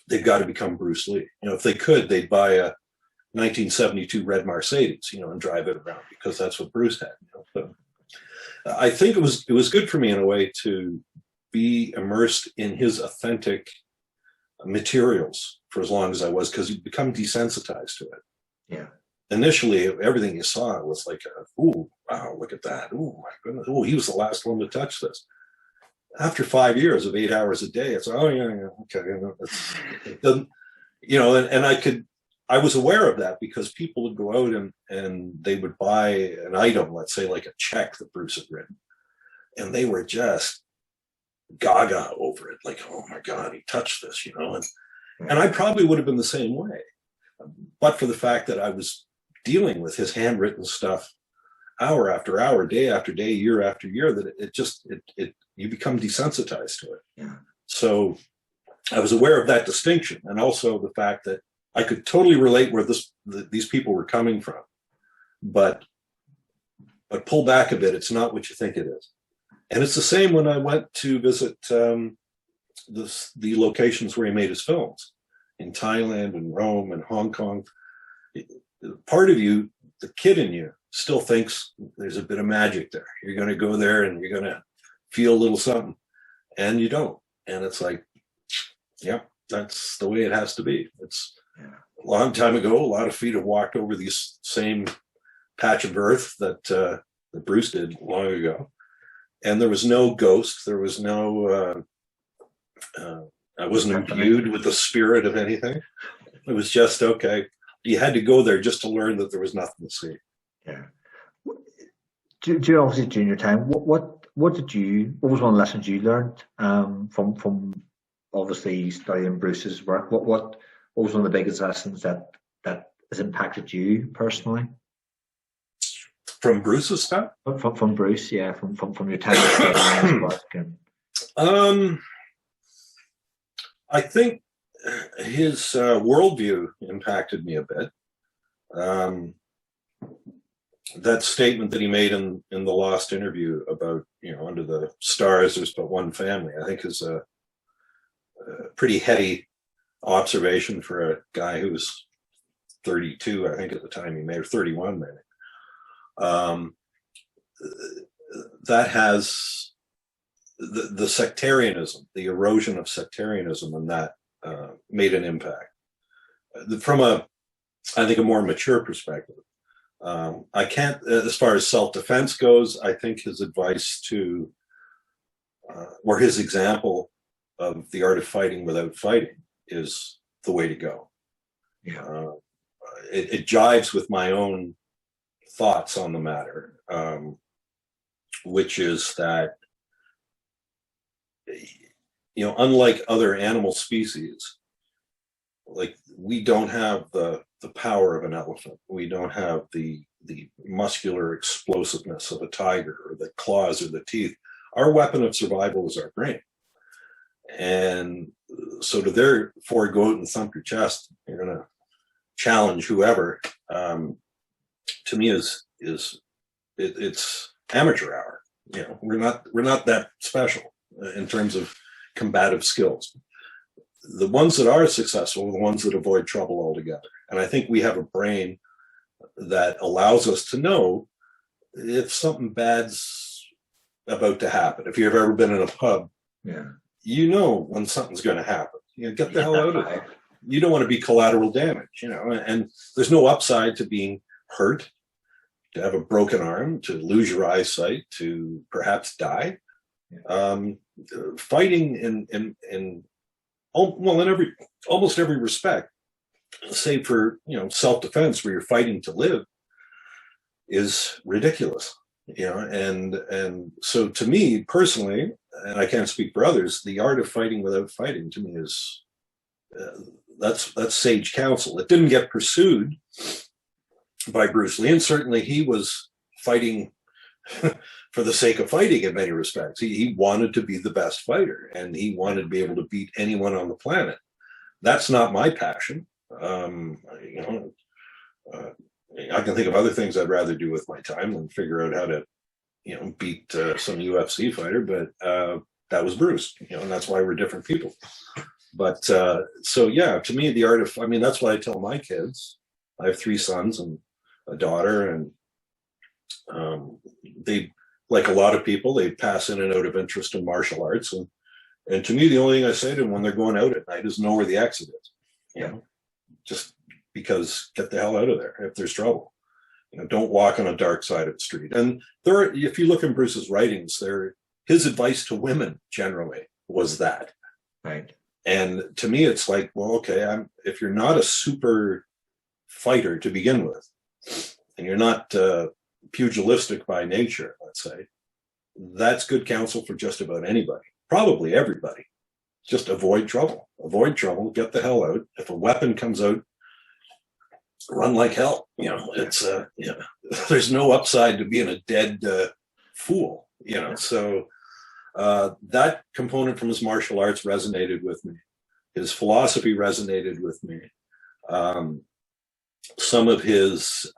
they've got to become Bruce Lee. If they could, they'd buy a 1972 red Mercedes, and drive it around because that's what Bruce had. But I think it was good for me in a way to be immersed in his authentic materials for as long as I was, because you become desensitized to it. Yeah. Initially, everything you saw was like, "Ooh, wow, look at that! Ooh, my goodness! Oh, he was the last one to touch this." After 5 years of 8 hours a day, it's oh yeah, okay. It doesn't, and I was aware of that because people would go out and they would buy an item, let's say like a check that Bruce had written, and they were just gaga over it, like, "Oh my God, he touched this," and I probably would have been the same way, but for the fact that I was dealing with his handwritten stuff hour after hour, day after day, year after year, that it you become desensitized to it. Yeah. So I was aware of that distinction, and also the fact that I could totally relate where these people were coming from, but pull back a bit. It's not what you think it is. And it's the same when I went to visit the locations where he made his films in Thailand and Rome and Hong Kong. Part of you, the kid in you, still thinks there's a bit of magic there. You're going to go there and you're going to feel a little something, and you don't. And it's like, yeah, that's the way it has to be. It's a long time ago. A lot of feet have walked over this same patch of earth that Bruce did long ago. And there was no ghost. There was no, I wasn't imbued with the spirit of anything. It was just, okay, you had to go there just to learn that there was nothing to see. Yeah. Obviously during your time, what was one of the lessons you learned from obviously studying Bruce's work? What was one of the biggest lessons that has impacted you personally? From Bruce's stuff? From Bruce, yeah, from your time studying his work. I think his worldview impacted me a bit. that statement that he made in the Lost interview about, under the stars there's but one family, I think is a pretty heady observation for a guy who was 32, I think at the time he made, or 31 maybe. That has the sectarianism, the erosion of sectarianism, and that made an impact. From I think, a more mature perspective, I can't, as far as self-defense goes, I think his advice to, or his example of the art of fighting without fighting is the way to go. Yeah. It jives with my own thoughts on the matter, which is that, unlike other animal species, like, we don't have the power of an elephant. We don't have the muscular explosiveness of a tiger, or the claws or the teeth. Our weapon of survival is our brain. And so to therefore go out and thump your chest, you're going to challenge whoever, to me it's amateur hour. We're not that special in terms of combative skills. The ones that are successful are the ones that avoid trouble altogether. And I think we have a brain that allows us to know if something bad's about to happen. If you've ever been in a pub, Yeah. when something's going to happen. Get the hell out of there. You don't want to be collateral damage, and there's no upside to being hurt, to have a broken arm, to lose your eyesight, to perhaps die. Fighting in almost every respect, save for self-defense, where you're fighting to live, is ridiculous. And so to me personally, and I can't speak for others, the art of fighting without fighting to me is that's sage counsel. It didn't get pursued by Bruce Lee, and certainly he was fighting for the sake of fighting in many respects. He wanted to be the best fighter, and he wanted to be able to beat anyone on the planet. That's not my passion. I can think of other things I'd rather do with my time than figure out how to, beat some UFC fighter. But that was Bruce, and that's why we're different people. But so yeah, to me, the art of, that's what I tell my kids. I have 3 sons and a daughter, and they, like a lot of people, they pass in and out of interest in martial arts. And to me, the only thing I say to them when they're going out at night is know where the exit is. Just because, get the hell out of there if there's trouble. Don't walk on a dark side of the street. And if you look in Bruce's writings, his advice to women generally was that. Right. And to me, it's like, well, okay, if you're not a super fighter to begin with, and you're not pugilistic by nature, let's say, that's good counsel for just about anybody, probably everybody. Just avoid trouble. Avoid trouble. Get the hell out. If a weapon comes out, run like hell. It's there's no upside to being a dead fool. So that component from his martial arts resonated with me. His philosophy resonated with me. Some of his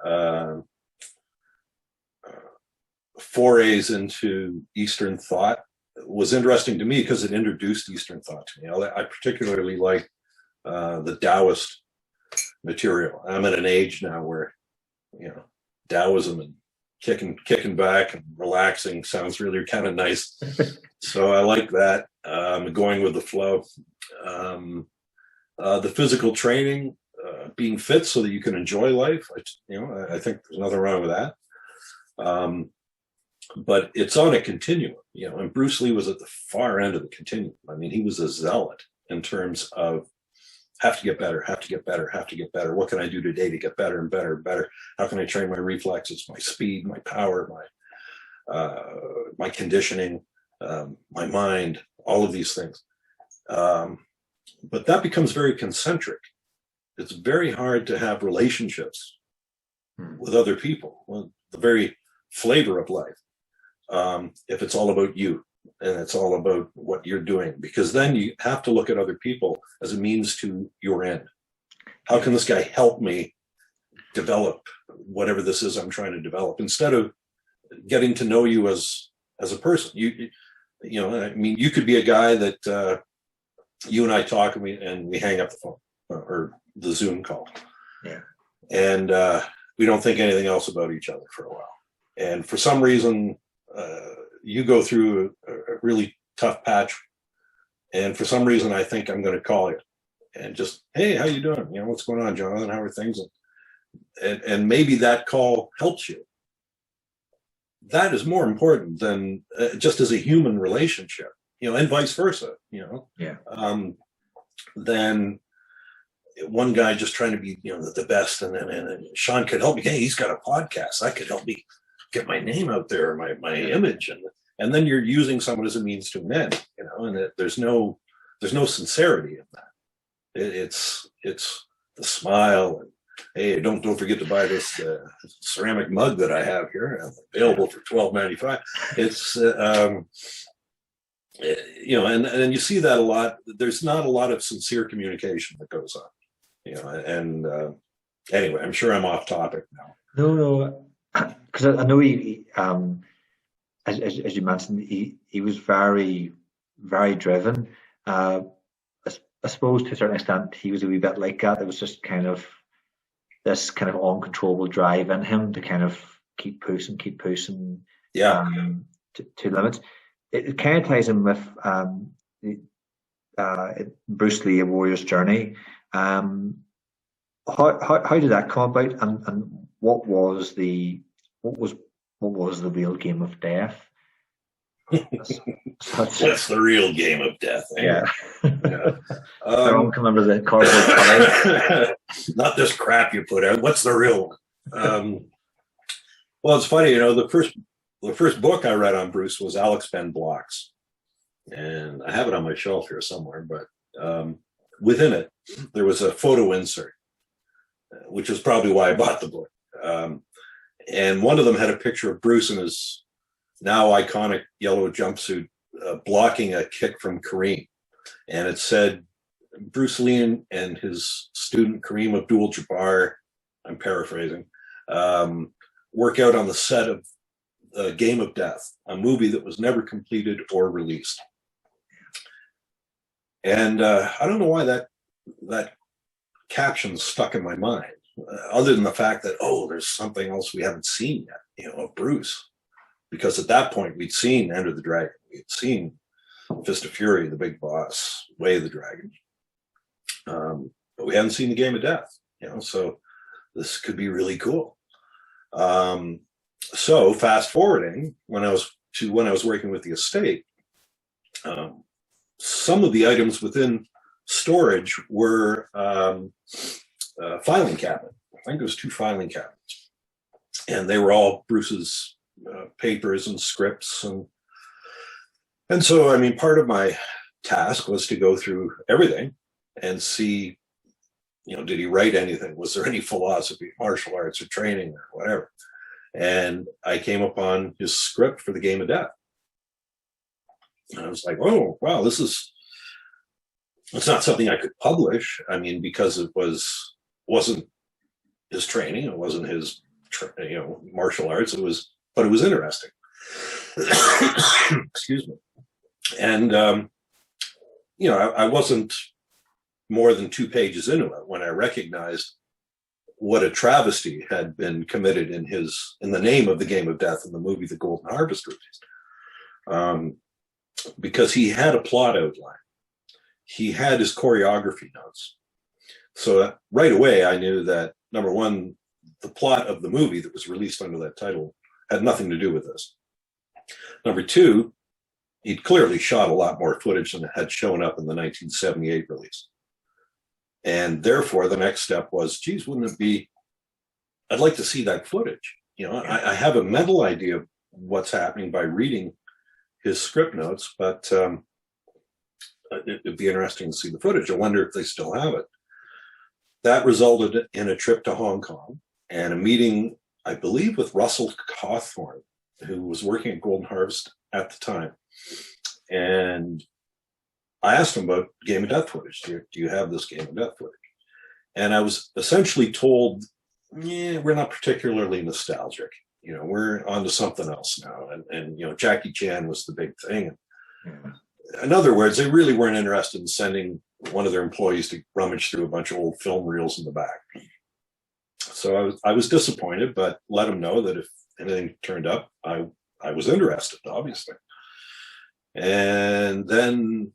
forays into Eastern thought was interesting to me because it introduced Eastern thought to me. I particularly like the Taoist material. I'm at an age now where, Taoism and kicking back and relaxing sounds really kind of nice. So I like that. Going with the flow. The physical training, being fit so that you can enjoy life. I think there's nothing wrong with that. But it's on a continuum, and Bruce Lee was at the far end of the continuum. He was a zealot in terms of have to get better. What can I do today to get better and better and better? How can I train my reflexes, my speed, my power, my conditioning, my mind, all of these things. But that becomes very concentric. It's very hard to have relationships with other people. Well, the very flavor of life. If it's all about you and it's all about what you're doing, because then you have to look at other people as a means to your end. How can this guy help me develop whatever this is I'm trying to develop, instead of getting to know you as a person. You know, I mean, you could be a guy that you and I talk and we hang up the phone or the Zoom call. Yeah. And we don't think anything else about each other for a while. And for some reason, you go through a really tough patch. And for some reason, I think I'm going to call you and just, hey, how you doing? You know, what's going on, Jonathan? How are things? And maybe that call helps you. That is more important than just as a human relationship, you know, and vice versa, you know. Yeah. Than one guy just trying to be, you know, the best, and Sean could help me. Hey, he's got a podcast. That could help me get my name out there, my image, and then you're using someone as a means to an end, you know. And there's no sincerity in that. It's the smile and, hey, don't forget to buy this ceramic mug that I have here, available for $12.95. It's you know, and you see that a lot. There's not a lot of sincere communication that goes on, you know. And anyway, I'm sure I'm off topic now. No, because I know he as you mentioned, he was very, very driven. I suppose to a certain extent he was a wee bit like that. It was just kind of this kind of uncontrollable drive in him to kind of keep pushing, Yeah. To limits. It kind of ties in with Bruce Lee, A Warrior's Journey. How did that come about, and what was the real game of death? What's the real game of death? Eh? Yeah. Yeah. I don't remember the cardboard cutout. Not this crap you put out. What's the real one? Well, it's funny, you know, the first book I read on Bruce was Alex Ben Block's, and I have it on my shelf here somewhere. But within it, there was a photo insert, which is probably why I bought the book. And one of them had a picture of Bruce in his now iconic yellow jumpsuit, blocking a kick from Kareem. And it said, Bruce Lee and his student Kareem Abdul-Jabbar, I'm paraphrasing, work out on the set of Game of Death, a movie that was never completed or released. And I don't know why that caption stuck in my mind, other than the fact that, oh, there's something else we haven't seen yet, you know, of Bruce. Because at that point, we'd seen Enter the Dragon. We'd seen Fist of Fury, The Big Boss, Way of the Dragon. But we hadn't seen the Game of Death, you know, so this could be really cool. So fast forwarding, when I was working with the estate, some of the items within storage were filing cabinet. I think it was 2 filing cabinets, and they were all Bruce's papers and scripts, and so, I mean, part of my task was to go through everything and see, you know, did he write anything? Was there any philosophy, martial arts, or training, or whatever? And I came upon his script for the Game of Death. And I was like, oh, wow, it's not something I could publish. I mean, because it wasn't his training, it wasn't his, you know, martial arts. But it was interesting. Excuse me. And, you know, I wasn't more than 2 pages into it when I recognized what a travesty had been committed in the name of the Game of Death in the movie The Golden Harvest released. Because he had a plot outline. He had his choreography notes. So right away, I knew that, number one, the plot of the movie that was released under that title had nothing to do with this. Number two, he'd clearly shot a lot more footage than had shown up in the 1978 release. And therefore, the next step was, geez, wouldn't it be, I'd like to see that footage. You know, I have a mental idea of what's happening by reading his script notes, but it'd be interesting to see the footage. I wonder if they still have it. That resulted in a trip to Hong Kong and a meeting, I believe, with Russell Cawthorne, who was working at Golden Harvest at the time. And I asked him about Game of Death footage. Do you have this Game of Death footage? And I was essentially told yeah, we're not particularly nostalgic. We're on to something else now. And Jackie Chan was the big thing. Yeah. In other words, they really weren't interested in sending one of their employees to rummage through a bunch of old film reels in the back. So I was disappointed, but let them know that if anything turned up, I was interested, obviously. And then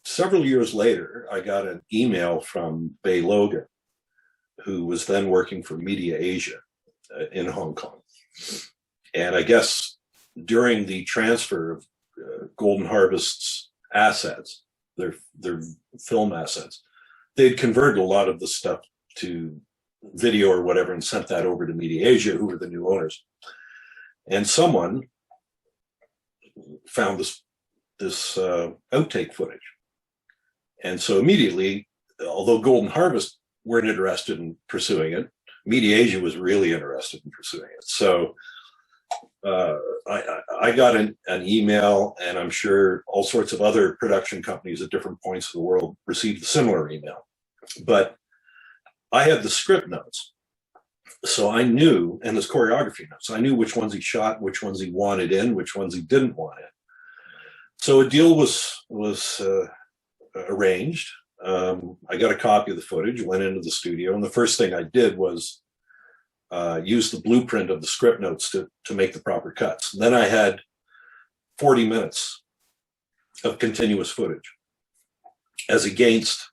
several years later, I got an email from Bay Logan, who was then working for Media Asia in Hong Kong. And I guess during the transfer of Golden Harvest's assets, their film assets, they'd converted a lot of the stuff to video or whatever and sent that over to Media Asia, who were the new owners. And someone found this outtake footage. And so immediately, although Golden Harvest weren't interested in pursuing it, Media Asia was really interested in pursuing it. So I got an email, and I'm sure all sorts of other production companies at different points of the world received a similar email. But I had the script notes. So I knew, and his choreography notes, I knew which ones he shot, which ones he wanted in, which ones he didn't want in. So a deal was arranged. I got a copy of the footage, went into the studio, and the first thing I did was use the blueprint of the script notes to make the proper cuts. And then I had 40 minutes of continuous footage, as against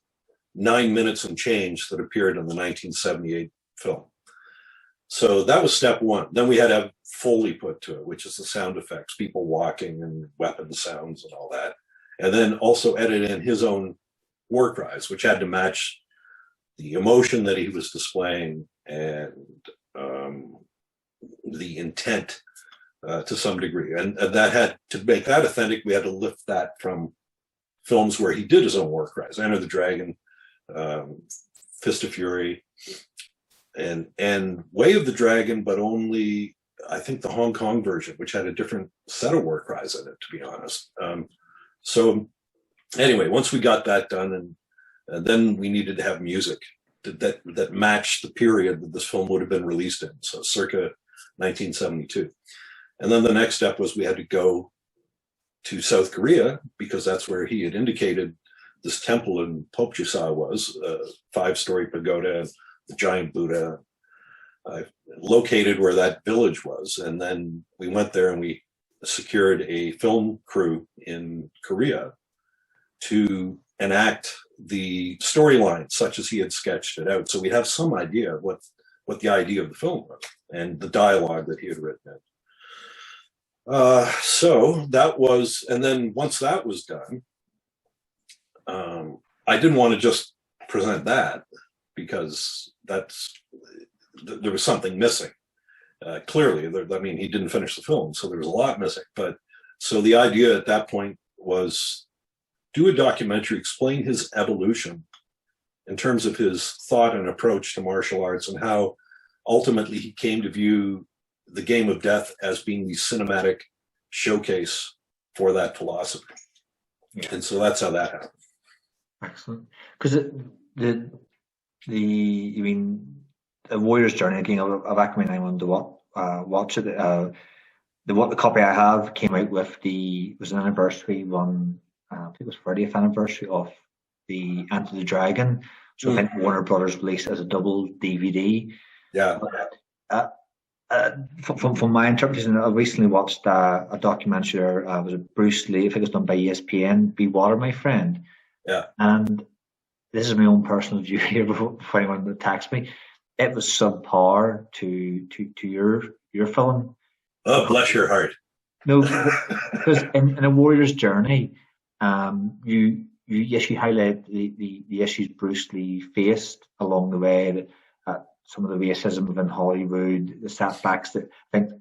9 minutes and change that appeared in the 1978 film. So that was step one. Then we had to have Foley put to it, which is the sound effects, people walking and weapon sounds and all that. And then also edit in his own war cries, which had to match the emotion that he was displaying and the intent to some degree. And that had to make that authentic. We had to lift that from films where he did his own war cries, Enter the Dragon, Fist of Fury, and Way of the Dragon, but only, I think, the Hong Kong version, which had a different set of war cries in it, to be honest. So anyway, once we got that done, and then we needed to have music that matched the period that this film would have been released in, so circa 1972. And then the next step was we had to go to South Korea, because that's where he had indicated this temple in Popchusa was, a 5-story pagoda, the giant Buddha, located where that village was. And then we went there and we secured a film crew in Korea to enact the storyline such as he had sketched it out. So we'd have some idea of what the idea of the film was and the dialogue that he had written in. So that was, and then once that was done, I didn't want to just present that, because there was something missing. Clearly, I mean, he didn't finish the film, so there was a lot missing. But so the idea at that point was do a documentary, explain his evolution in terms of his thought and approach to martial arts, and how ultimately he came to view the game of death as being the cinematic showcase for that philosophy. Yeah. And so that's how that happened. Excellent. Because the Warrior's Journey, again, I've recommended anyone to watch it. The copy I have came out with was an anniversary one. I think it was 30th anniversary of the Enter the Dragon. So I think Warner Brothers released it as a double DVD. Yeah. From my interpretation, I recently watched a documentary. Was it Bruce Lee? I think it was done by ESPN. Be Water, My Friend. Yeah. And this is my own personal view here before anyone attacks me. It was subpar to your film. Oh, bless your heart. No, because in A Warrior's Journey, you highlight the issues Bruce Lee faced along the way, some of the racism within Hollywood, the setbacks that I think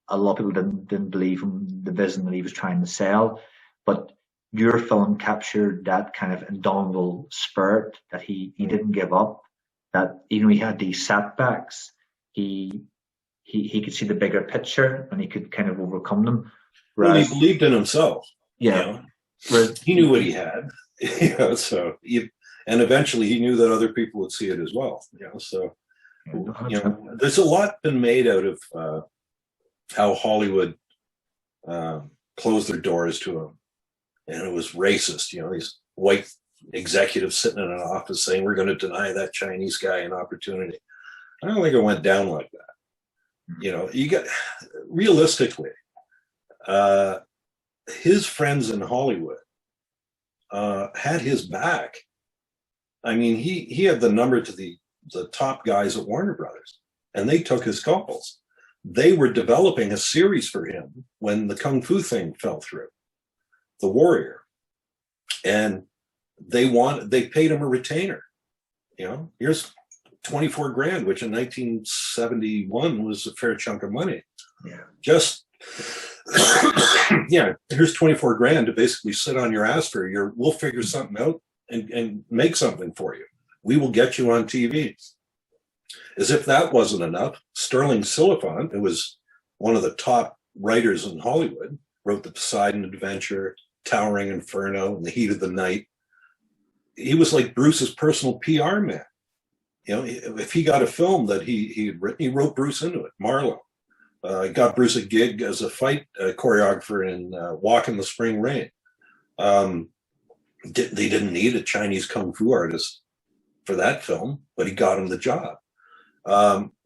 a lot of people didn't believe in the vision that he was trying to sell. But your film captured that kind of indomitable spirit, that he didn't give up, that even though he had these setbacks, he could see the bigger picture and he could kind of overcome them. Well, he believed in himself. Yeah. You know? Whereas he knew what he had. And eventually he knew that other people would see it as well. So, there's a lot been made out of how Hollywood closed their doors to him. And it was racist, these white executives sitting in an office saying, we're going to deny that Chinese guy an opportunity. I don't think it went down like that. You got, realistically, his friends in Hollywood had his back. I mean, he had the number to the top guys at Warner Brothers, and they took his calls. They were developing a series for him when the Kung Fu thing fell through, The Warrior. And they paid him a retainer. Here's 24 grand, which in 1971 was a fair chunk of money. Yeah. Just, here's 24 grand to basically sit on your ass for a year. We'll figure something out and make something for you. We will get you on TV. As if that wasn't enough, Sterling Silliphant, who was one of the top writers in Hollywood, wrote The Poseidon Adventure, Towering Inferno, and The Heat of the Night. He was like Bruce's personal PR man. If he got a film that he wrote Bruce into it. Marlowe got Bruce a gig as a fight choreographer in Walk in the Spring Rain. They didn't need a Chinese kung fu artist for that film, but he got him the job.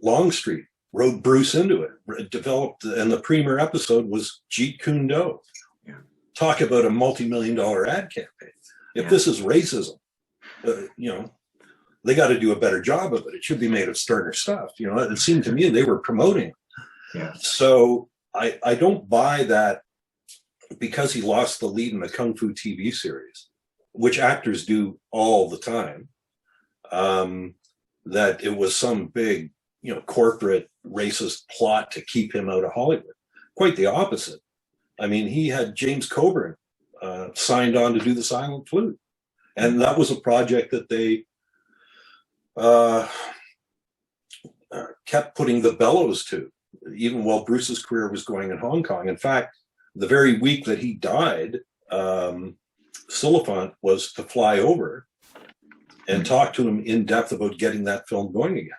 Longstreet wrote Bruce into it, developed, and the premiere episode was Jeet Kune Do. Yeah. Talk about a multi-million-dollar ad campaign. If this is racism, they got to do a better job of it. It should be made of sterner stuff. It seemed to me they were promoting it. Yeah. So I don't buy that because he lost the lead in the Kung Fu TV series, which actors do all the time, that it was some big, corporate racist plot to keep him out of Hollywood. Quite the opposite. I mean, he had James Coburn signed on to do The Silent Flute. And that was a project that they kept putting the bellows to, even while Bruce's career was going in Hong Kong. In fact, the very week that he died, Silliphant was to fly over and talk to him in depth about getting that film going again.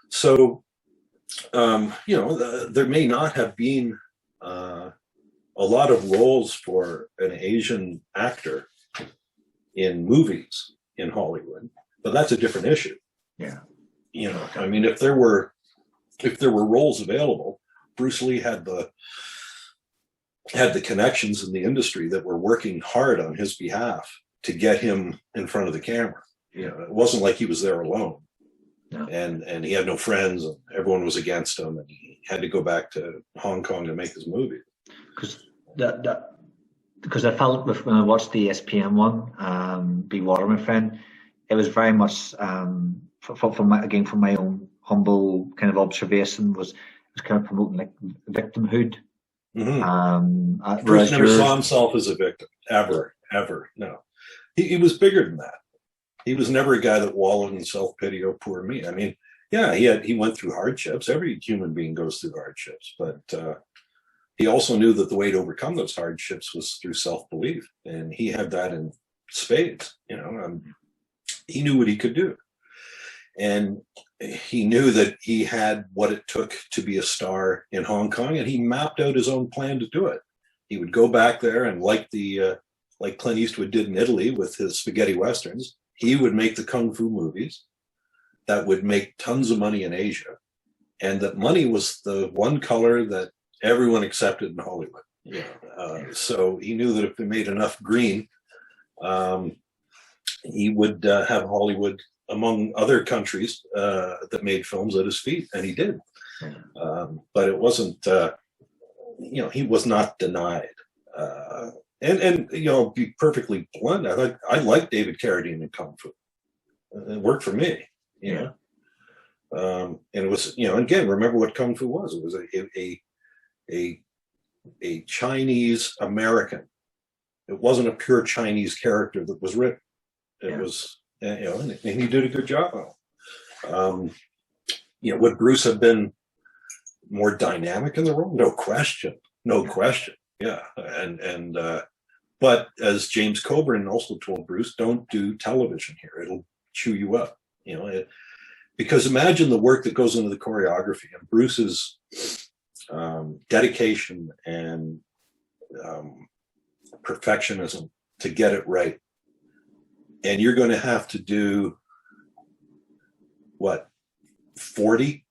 So, there may not have been a lot of roles for an Asian actor in movies in Hollywood, but that's a different issue. Yeah. I mean, if there were roles available, Bruce Lee had the connections in the industry that were working hard on his behalf to get him in front of the camera. It wasn't like he was there alone. No. And he had no friends, and everyone was against him, and he had to go back to Hong Kong to make his movie. Because I felt when I watched the ESPN one, Be Water, My Friend, it was very much from my own humble kind of observation, was kind of promoting like victimhood. Mm-hmm. Bruce never saw himself as a victim, ever. No, he was bigger than that. He was never a guy that wallowed in self-pity, oh, poor me. I mean, yeah, he went through hardships. Every human being goes through hardships, but he also knew that the way to overcome those hardships was through self-belief, and he had that in spades. He knew what he could do, and he knew that he had what it took to be a star in Hong Kong, and he mapped out his own plan to do it. He would go back there, and like Clint Eastwood did in Italy with his spaghetti westerns, he would make the kung fu movies that would make tons of money in Asia, and that money was the one color that everyone accepted in Hollywood. So he knew that if they made enough green, he would have Hollywood among other countries that made films at his feet, and he did. But it wasn't, he was not denied. And be perfectly blunt, I like David Carradine in Kung Fu. It worked for me, and it was, again, remember what Kung Fu was. It was a Chinese American. It wasn't a pure Chinese character that was written. It was, and he did a good job on it. Would Bruce have been more dynamic in the role? No question. Yeah. And But as James Coburn also told Bruce, don't do television here. It'll chew you up, because imagine the work that goes into the choreography and Bruce's dedication and perfectionism to get it right. And you're going to have to do what, 40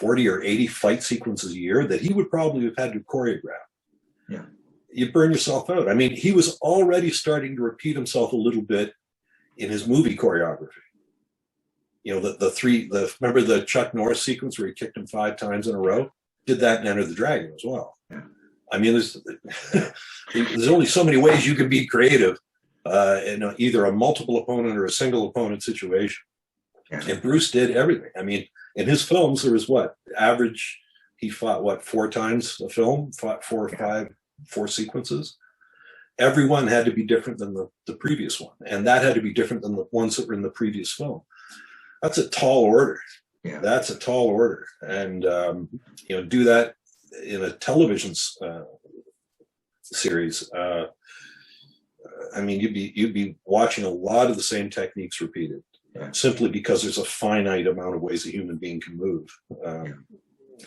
or 80 fight sequences a year that he would probably have had to choreograph. Yeah. You burn yourself out. I mean, he was already starting to repeat himself a little bit in his movie choreography. Remember the Chuck Norris sequence where he kicked him 5 times in a row? Did that in Enter the Dragon as well. Yeah. I mean, there's only so many ways you can be creative in either a multiple opponent or a single opponent situation. Yeah. And Bruce did everything. I mean, in his films, there was average, he fought 4 times a film, fought 4 or 5, 4 sequences. Every one had to be different than the previous one. And that had to be different than the ones that were in the previous film. That's a tall order. Yeah. That's a tall order. And, do that in a television series. I mean, you'd be watching a lot of the same techniques repeated, simply because there's a finite amount of ways a human being can move.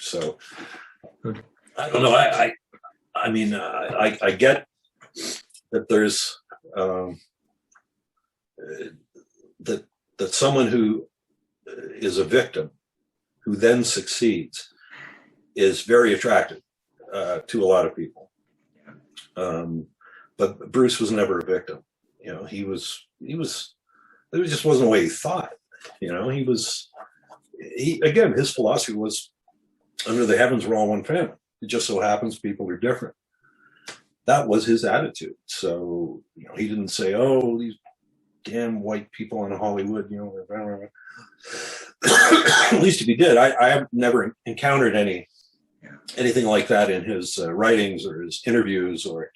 So I don't know. I mean, I get that there's that someone who is a victim who then succeeds is very attractive to a lot of people. But Bruce was never a victim. He was. It just wasn't the way he thought. Again, his philosophy was, under the heavens we're all one family. It just so happens people are different. That was his attitude. So, he didn't say, oh, these damn white people in Hollywood, at least if he did. I have never encountered anything like that in his writings or his interviews or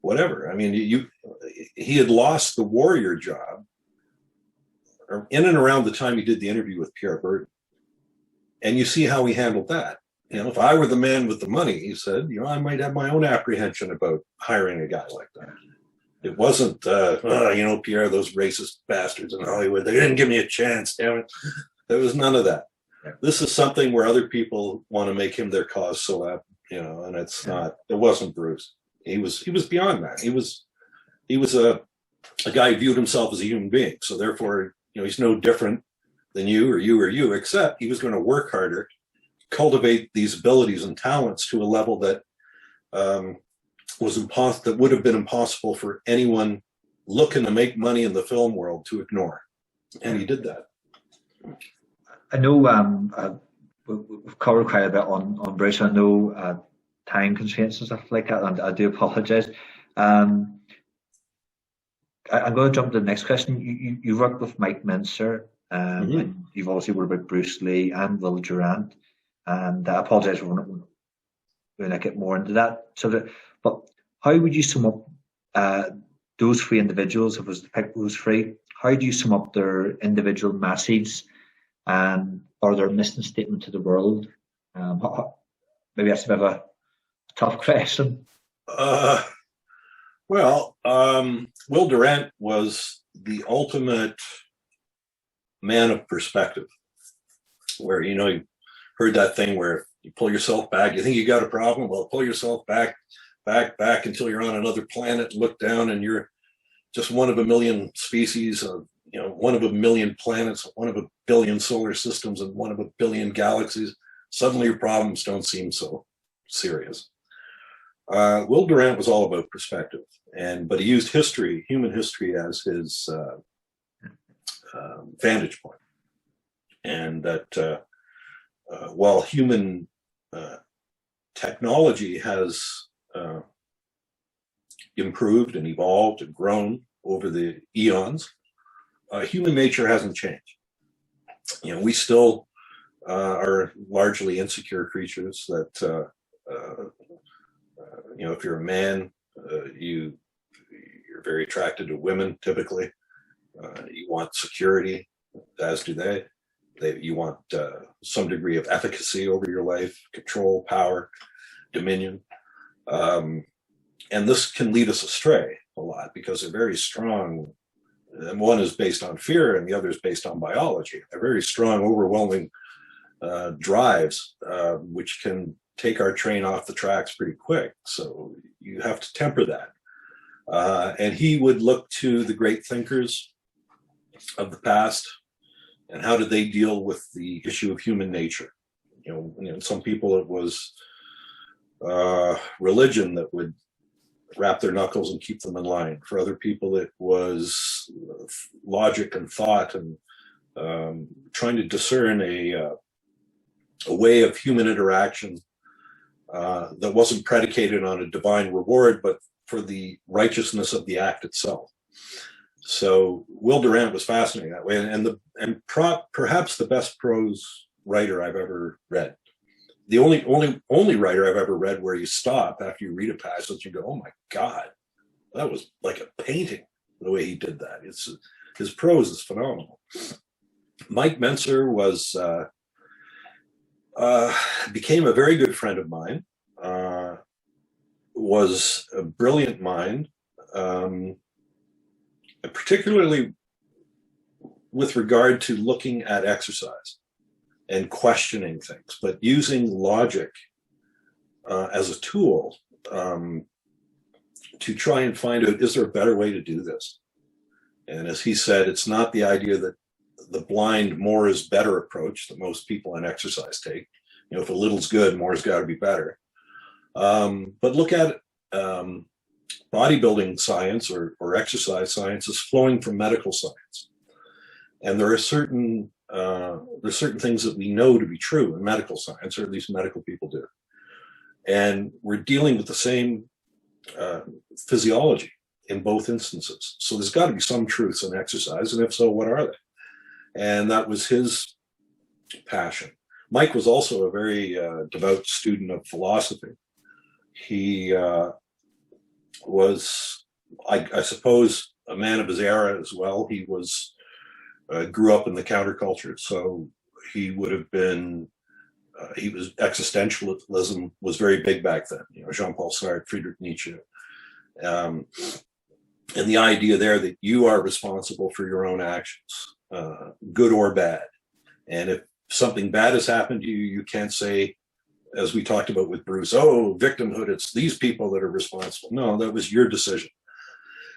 whatever. I mean, he had lost the warrior job in and around the time he did the interview with Pierre Berton. And you see how he handled that. If I were the man with the money, he said, I might have my own apprehension about hiring a guy like that. It wasn't, Pierre, those racist bastards in Hollywood, they didn't give me a chance, damn it. There was none of that. Yeah. This is something where other people want to make him their cause celeb, and it's not, it wasn't Bruce. He was beyond that. He was a guy who viewed himself as a human being. So therefore, he's no different than you, except he was going to work harder, cultivate these abilities and talents to a level that that would have been impossible for anyone looking to make money in the film world to ignore. And he did that. I know we've covered quite a bit on Bruce. I know time constraints and stuff like that, and I do apologise. I'm going to jump to the next question. You worked with Mike Mincer, and you've obviously worked with Bruce Lee and Will Durant, and I apologise for going to get more into that. But how would you sum up those 3 individuals, if it was to pick those 3? How do you sum up their individual message or their mission statement to the world? Maybe that's a bit of a tough question. Will Durant was the ultimate man of perspective, where, you heard that thing where you pull yourself back, you think you got a problem, well, pull yourself back until you're on another planet, look down and you're just one of a million species of, one of a million planets, one of a billion solar systems, and one of a billion galaxies. Suddenly your problems don't seem so serious. Will Durant was all about perspective, but he used human history as his vantage point. And that while human technology has improved and evolved and grown over the eons, human nature hasn't changed. We still are largely insecure creatures that, if you're a man, you're very attracted to women, typically. You want security, as do they. You want some degree of efficacy over your life, control, power, dominion. And this can lead us astray a lot because they're very strong. And one is based on fear and the other is based on biology. They're very strong, overwhelming drives, which can take our train off the tracks pretty quick. So you have to temper that. And he would look to the great thinkers of the past and how did they deal with the issue of human nature. You know, some people it was religion that would wrap their knuckles and keep them in line. For other people, it was logic and thought and trying to discern a way of human interaction that wasn't predicated on a divine reward, but for the righteousness of the act itself. So Will Durant was fascinating that way, and perhaps the best prose writer I've ever read. The only writer I've ever read where you stop after you read a passage and go, "Oh my God, that was like a painting." The way he did that, his prose is phenomenal. Mike Mentzer became a very good friend of mine. Was a brilliant mind, particularly with regard to looking at exercise and questioning things, but using logic as a tool to try and find out, is there a better way to do this? And as he said, it's not the idea that the blind more is better approach that most people in exercise take. You know, if a little's good, more's got to be better. But look at bodybuilding science or exercise science is flowing from medical science. And there are certain things that we know to be true in medical science, or at least medical people do. And we're dealing with the same physiology in both instances. So there's got to be some truths in exercise, and if so, what are they? And that was his passion. Mike was also a very devout student of philosophy. He was, I suppose, a man of his era as well. He was grew up in the counterculture, so he would have been. Existentialism was very big back then. You know, Jean-Paul Sartre, Friedrich Nietzsche, and the idea there that you are responsible for your own actions, good or bad. And if something bad has happened to you, you can't say, as we talked about with Bruce, oh, victimhood, it's these people that are responsible. No, that was your decision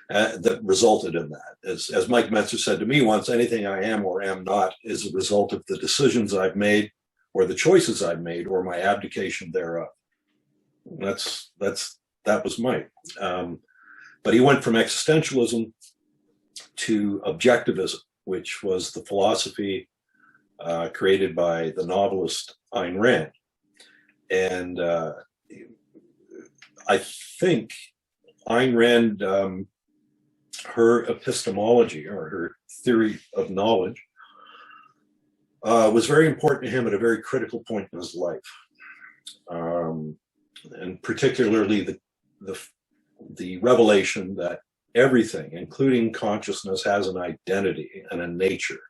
that resulted in that. As Mike Mentzer said to me once, anything I am or am not is a result of the decisions I've made or the choices I've made or my abdication thereof. That was Mike. But he went from existentialism to objectivism, which was the philosophy created by the novelist Ayn Rand. And I think Ayn Rand, her epistemology or her theory of knowledge was very important to him at a very critical point in his life. And particularly the revelation that everything, including consciousness, has an identity and a nature,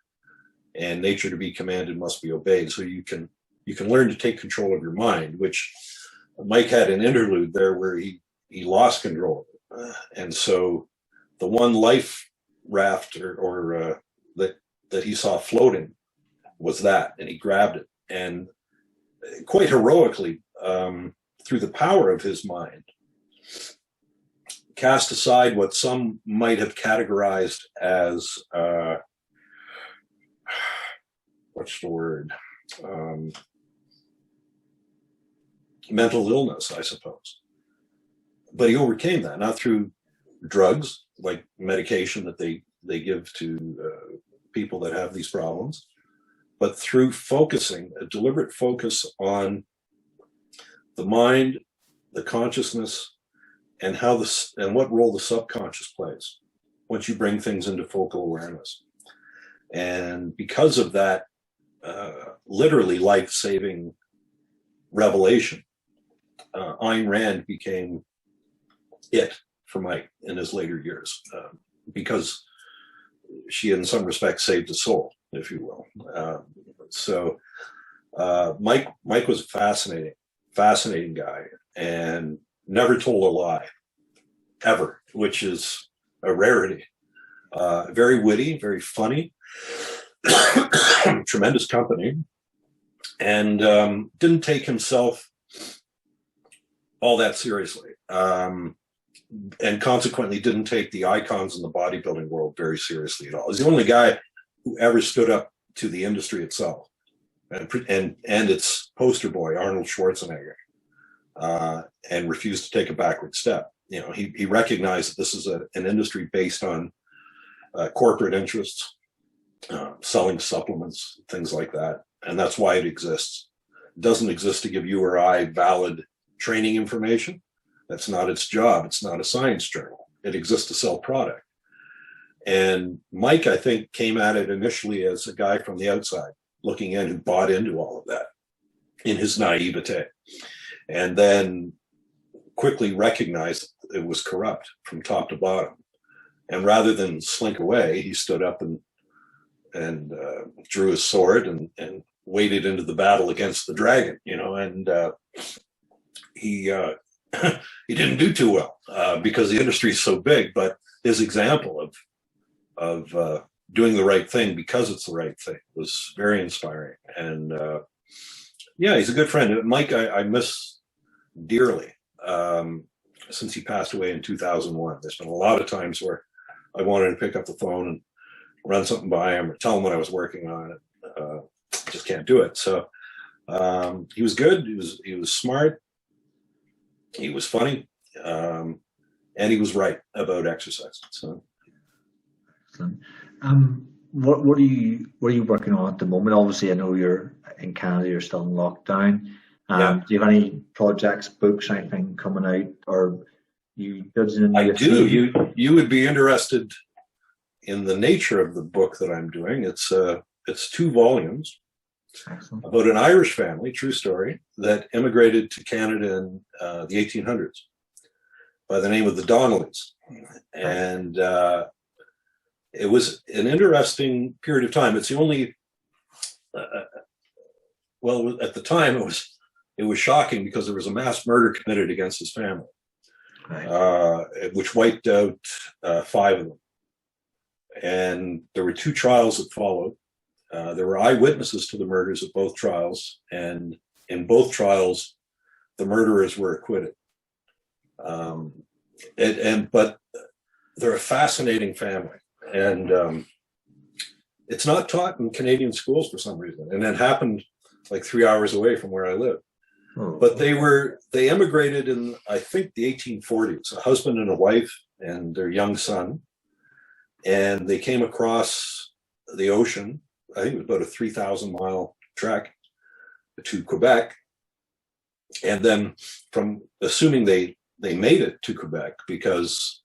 and nature to be commanded must be obeyed. So you can learn to take control of your mind, which Mike had an interlude there where he lost control. And so the one life raft or that he saw floating was that, and he grabbed it, and quite heroically, through the power of his mind, cast aside what some might have categorized as what's the word? Mental illness, I suppose. But he overcame that, not through drugs, like medication that they give to people that have these problems, but through focusing, a deliberate focus on the mind, the consciousness, and what role the subconscious plays once you bring things into focal awareness. And because of that, literally life-saving revelation, Ayn Rand became it for Mike in his later years, because she, in some respects, saved his soul, if you will. So Mike was a fascinating guy and never told a lie. ever, which is a rarity. Very witty, very funny, tremendous company, and didn't take himself all that seriously. And consequently didn't take the icons in the bodybuilding world very seriously at all. He's the only guy who ever stood up to the industry itself and its poster boy, Arnold Schwarzenegger, and refused to take a backward step. You know, he recognized that this is an industry based on corporate interests, selling supplements, things like that, and that's why it exists. It doesn't exist to give you or I valid training information. That's not its job. It's not a science journal. It exists to sell product. And Mike, I think, came at it initially as a guy from the outside looking in who bought into all of that in his naivete, and then quickly recognized it was corrupt from top to bottom. And rather than slink away, he stood up and drew his sword and waded into the battle against the dragon, you know, and he didn't do too well because the industry is so big, but his example of doing the right thing because it's the right thing was very inspiring. And yeah, he's a good friend. Mike, I miss dearly since he passed away in 2001. There's been a lot of times where I wanted to pick up the phone and run something by him or tell him what I was working on. Just can't do it. So he was good. He was smart. He was funny, and he was right about exercise. So, what are you working on at the moment? Obviously, I know you're in Canada. You're still in lockdown. yeah, Do you have any projects, books, anything coming out, or you judging? I do. You would be interested in the nature of the book that I'm doing. It's 2 volumes. Excellent. About an Irish family, true story, that immigrated to Canada in the 1800s by the name of the Donnellys. And it was an interesting period of time. It's the only, well, at the time it was shocking because there was a mass murder committed against his family, right, which wiped out 5 of them. And there were 2 trials that followed. There were eyewitnesses to the murders at both trials, and in both trials, the murderers were acquitted. But they're a fascinating family, and it's not taught in Canadian schools for some reason. And it happened like 3 hours away from where I live. Oh. But they emigrated in, I think, the 1840s, a husband and a wife and their young son, and they came across the ocean. I think it was about a 3,000-mile trek to Quebec. And then from assuming they made it to Quebec because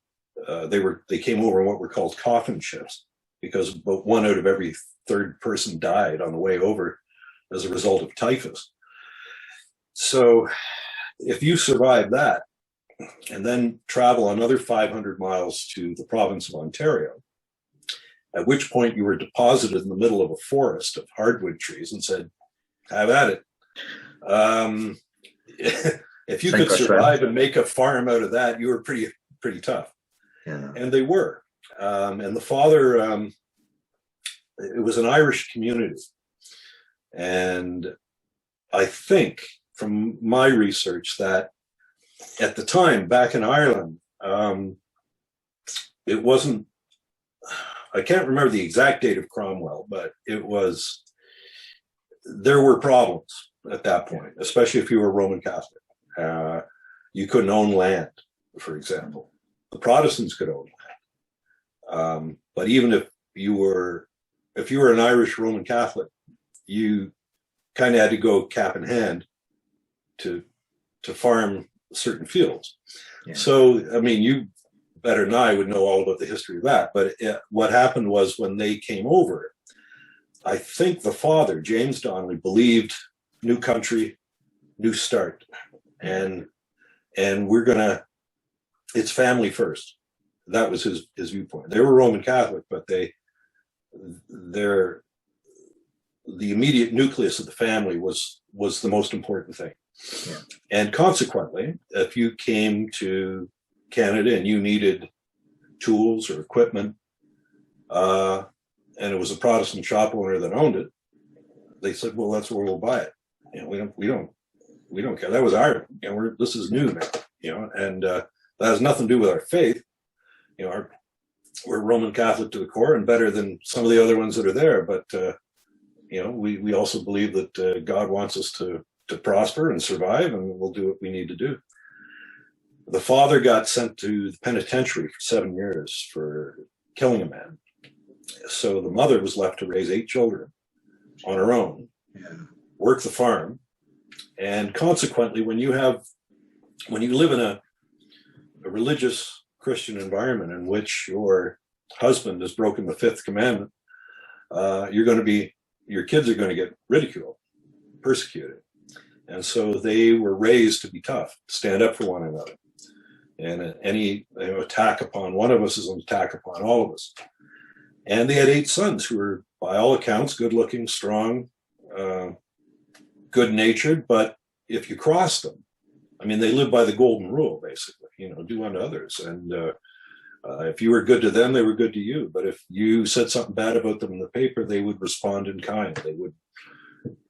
they came over in what were called coffin ships, because about 1 out of every 3rd person died on the way over as a result of typhus. So if you survive that and then travel another 500 miles to the province of Ontario, at which point you were deposited in the middle of a forest of hardwood trees and said, have at it. If you could survive and make a farm out of that, you were pretty tough. Yeah. And they were. And the father, it was an Irish community. And I think from my research that at the time back in Ireland, it wasn't, I can't remember the exact date of Cromwell, but there were problems at that point, especially if you were Roman Catholic. You couldn't own land, for example. The Protestants could own land. But even if you were an Irish Roman Catholic, you kind of had to go cap in hand to farm certain fields. Yeah. So, I mean, you better than I would know all about the history of that. But what happened was when they came over, I think the father, James Donnelly, believed new country, new start. And it's family first. That was his viewpoint. They were Roman Catholic, but the immediate nucleus of the family was the most important thing. Yeah. And consequently, if you came to Canada and you needed tools or equipment, and it was a Protestant shop owner that owned it, they said, "Well, that's where we'll buy it. You know, we don't care. That was our, you know, this is new now, you know, and that has nothing to do with our faith. You know, we're Roman Catholic to the core and better than some of the other ones that are there. But, you know, we also believe that God wants us to prosper and survive, and we'll do what we need to do." The father got sent to the penitentiary for 7 years for killing a man. So the mother was left to raise 8 children on her own, work the farm. And consequently, when you live in a religious Christian environment in which your husband has broken the 5th commandment, your kids are going to get ridiculed, persecuted. And so they were raised to be tough, to stand up for one another. And any attack upon one of us is an attack upon all of us. And they had 8 sons who were, by all accounts, good-looking, strong, good-natured. But if you crossed them, I mean, they lived by the golden rule, basically, you know, do unto others. And if you were good to them, they were good to you. But if you said something bad about them in the paper, they would respond in kind. They would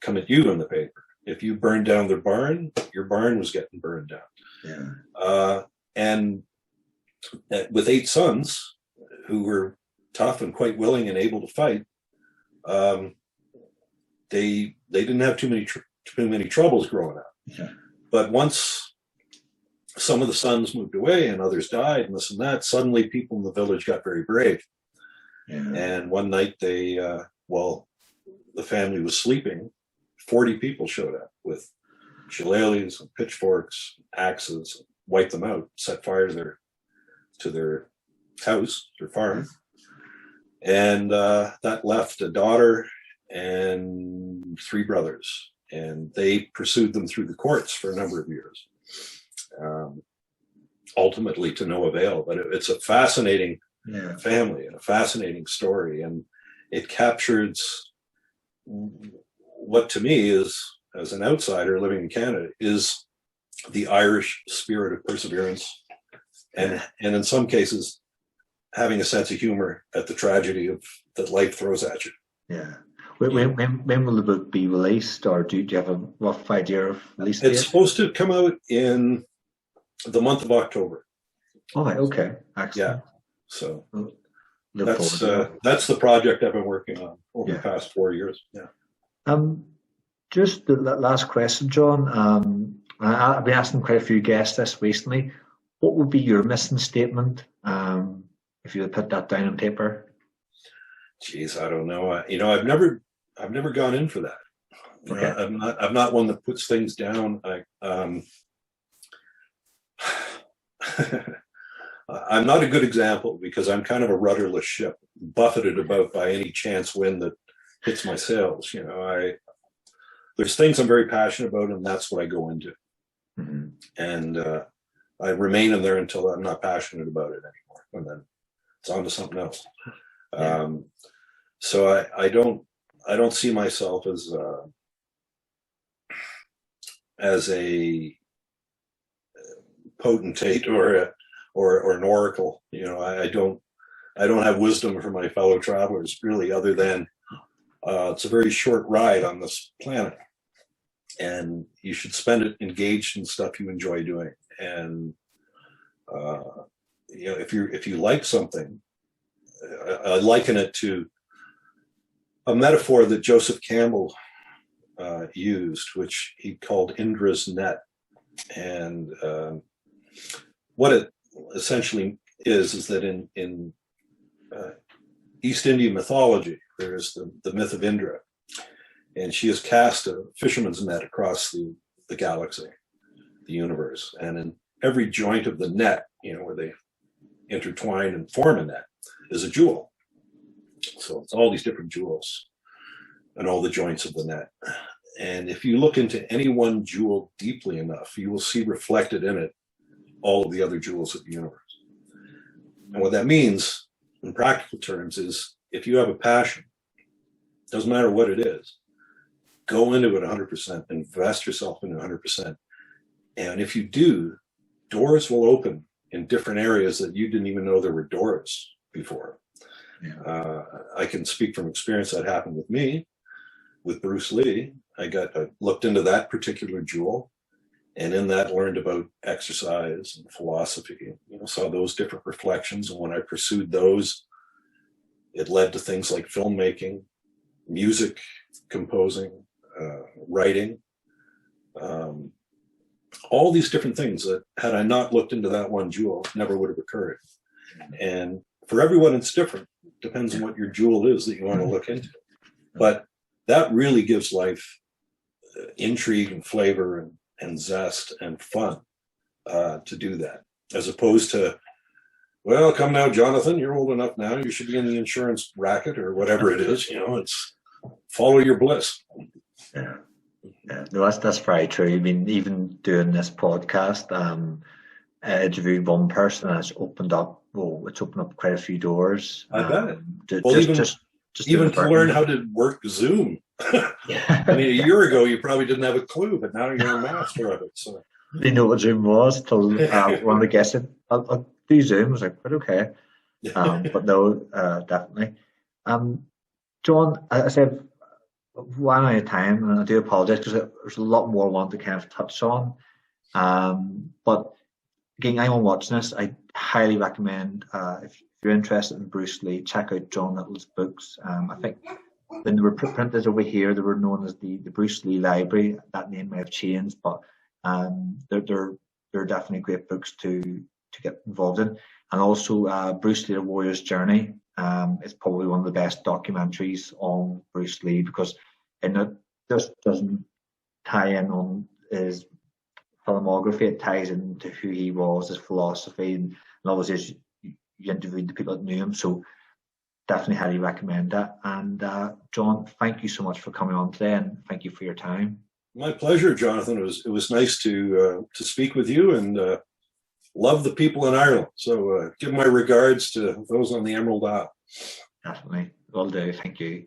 come at you in the paper. If you burned down their barn, your barn was getting burned down. Yeah. And with 8 sons who were tough and quite willing and able to fight, they didn't have too many troubles growing up. Yeah. But once some of the sons moved away and others died and this and that, suddenly people in the village got very brave. Yeah. And one night while the family was sleeping, 40 people showed up with shillelaghs and pitchforks, axes, wiped them out, set fire to their house, their farm. And that left a daughter and 3 brothers. And they pursued them through the courts for a number of years, ultimately to no avail. But it's a fascinating family and a fascinating story. And it captures what to me is, as an outsider living in Canada, is the Irish spirit of perseverance. And in some cases, having a sense of humor at the tragedy that life throws at you. Yeah. When will the book be released, or do you have a rough idea of release date? It's supposed to come out in the month of October. Oh, okay. Excellent. Yeah. So that's the project I've been working on over the past 4 years. Yeah. Just the last question, John. I've been asking quite a few guests this recently. What would be your mission statement if you would put that down on paper? Geez, I don't know. I've never gone in for that. Okay. I'm not one that puts things down. I'm not a good example because I'm kind of a rudderless ship, buffeted about by any chance wind that hits my sails. You know, there's things I'm very passionate about, and that's what I go into. Mm-hmm. And I remain in there until I'm not passionate about it anymore, and then it's on to something else. Yeah. So I don't see myself as a potentate or an oracle. You know, I don't have wisdom for my fellow travelers really, other than it's a very short ride on this planet, and you should spend it engaged in stuff you enjoy doing. And you know, if you like something, I liken it to a metaphor that Joseph Campbell used, which he called Indra's net. And what it essentially is that in East Indian mythology, there's the myth of Indra, and she has cast a fisherman's net across the galaxy, the universe. And in every joint of the net, you know, where they intertwine and form a net, is a jewel. So it's all these different jewels and all the joints of the net. And if you look into any one jewel deeply enough, you will see reflected in it all of the other jewels of the universe. And what that means in practical terms is, if you have a passion, doesn't matter what it is, go into it 100%, invest yourself in it 100%. And if you do, doors will open in different areas that you didn't even know there were doors before. Yeah. I can speak from experience that happened with me, with Bruce Lee. I looked into that particular jewel, and in that learned about exercise and philosophy, saw those different reflections. And when I pursued those, it led to things like filmmaking, music composing, writing, all these different things that, had I not looked into that one jewel, never would have occurred. And for everyone, it's different. Depends on what your jewel is that you want to look into. But that really gives life intrigue and flavor and zest and fun to do that, as opposed to, well, come now, Jonathan, you're old enough now. You should be in the insurance racket or whatever it is. It's follow your bliss. Yeah. Yeah, no, that's very true. I mean, even doing this podcast, I interviewed one person, and it's opened up quite a few doors. I bet. Just even to learn how to work Zoom. Yeah. I mean, a year ago, you probably didn't have a clue, but now you're a master of it. So I didn't know what Zoom was till one of the guests said, I'll do Zoom. I was like, but okay. But no, definitely. John, I said, one at a time, and I do apologize because there's a lot more I want to kind of touch on. But again, anyone watching this, I highly recommend, if you're interested in Bruce Lee, check out John Little's books. I think when they were printed over here, they were known as the Bruce Lee Library. That name may have changed, but they're definitely great books to get involved in. And also, Bruce Lee: The Warrior's Journey is probably one of the best documentaries on Bruce Lee, because it just doesn't tie in on his filmography. It ties into who he was, his philosophy, and obviously you interviewed the people that knew him. So definitely highly recommend that. And John, thank you so much for coming on today, and thank you for your time. My pleasure, Jonathan. It was nice to speak with you, and love the people in Ireland. So give my regards to those on the Emerald Isle. Definitely, will do. Thank you.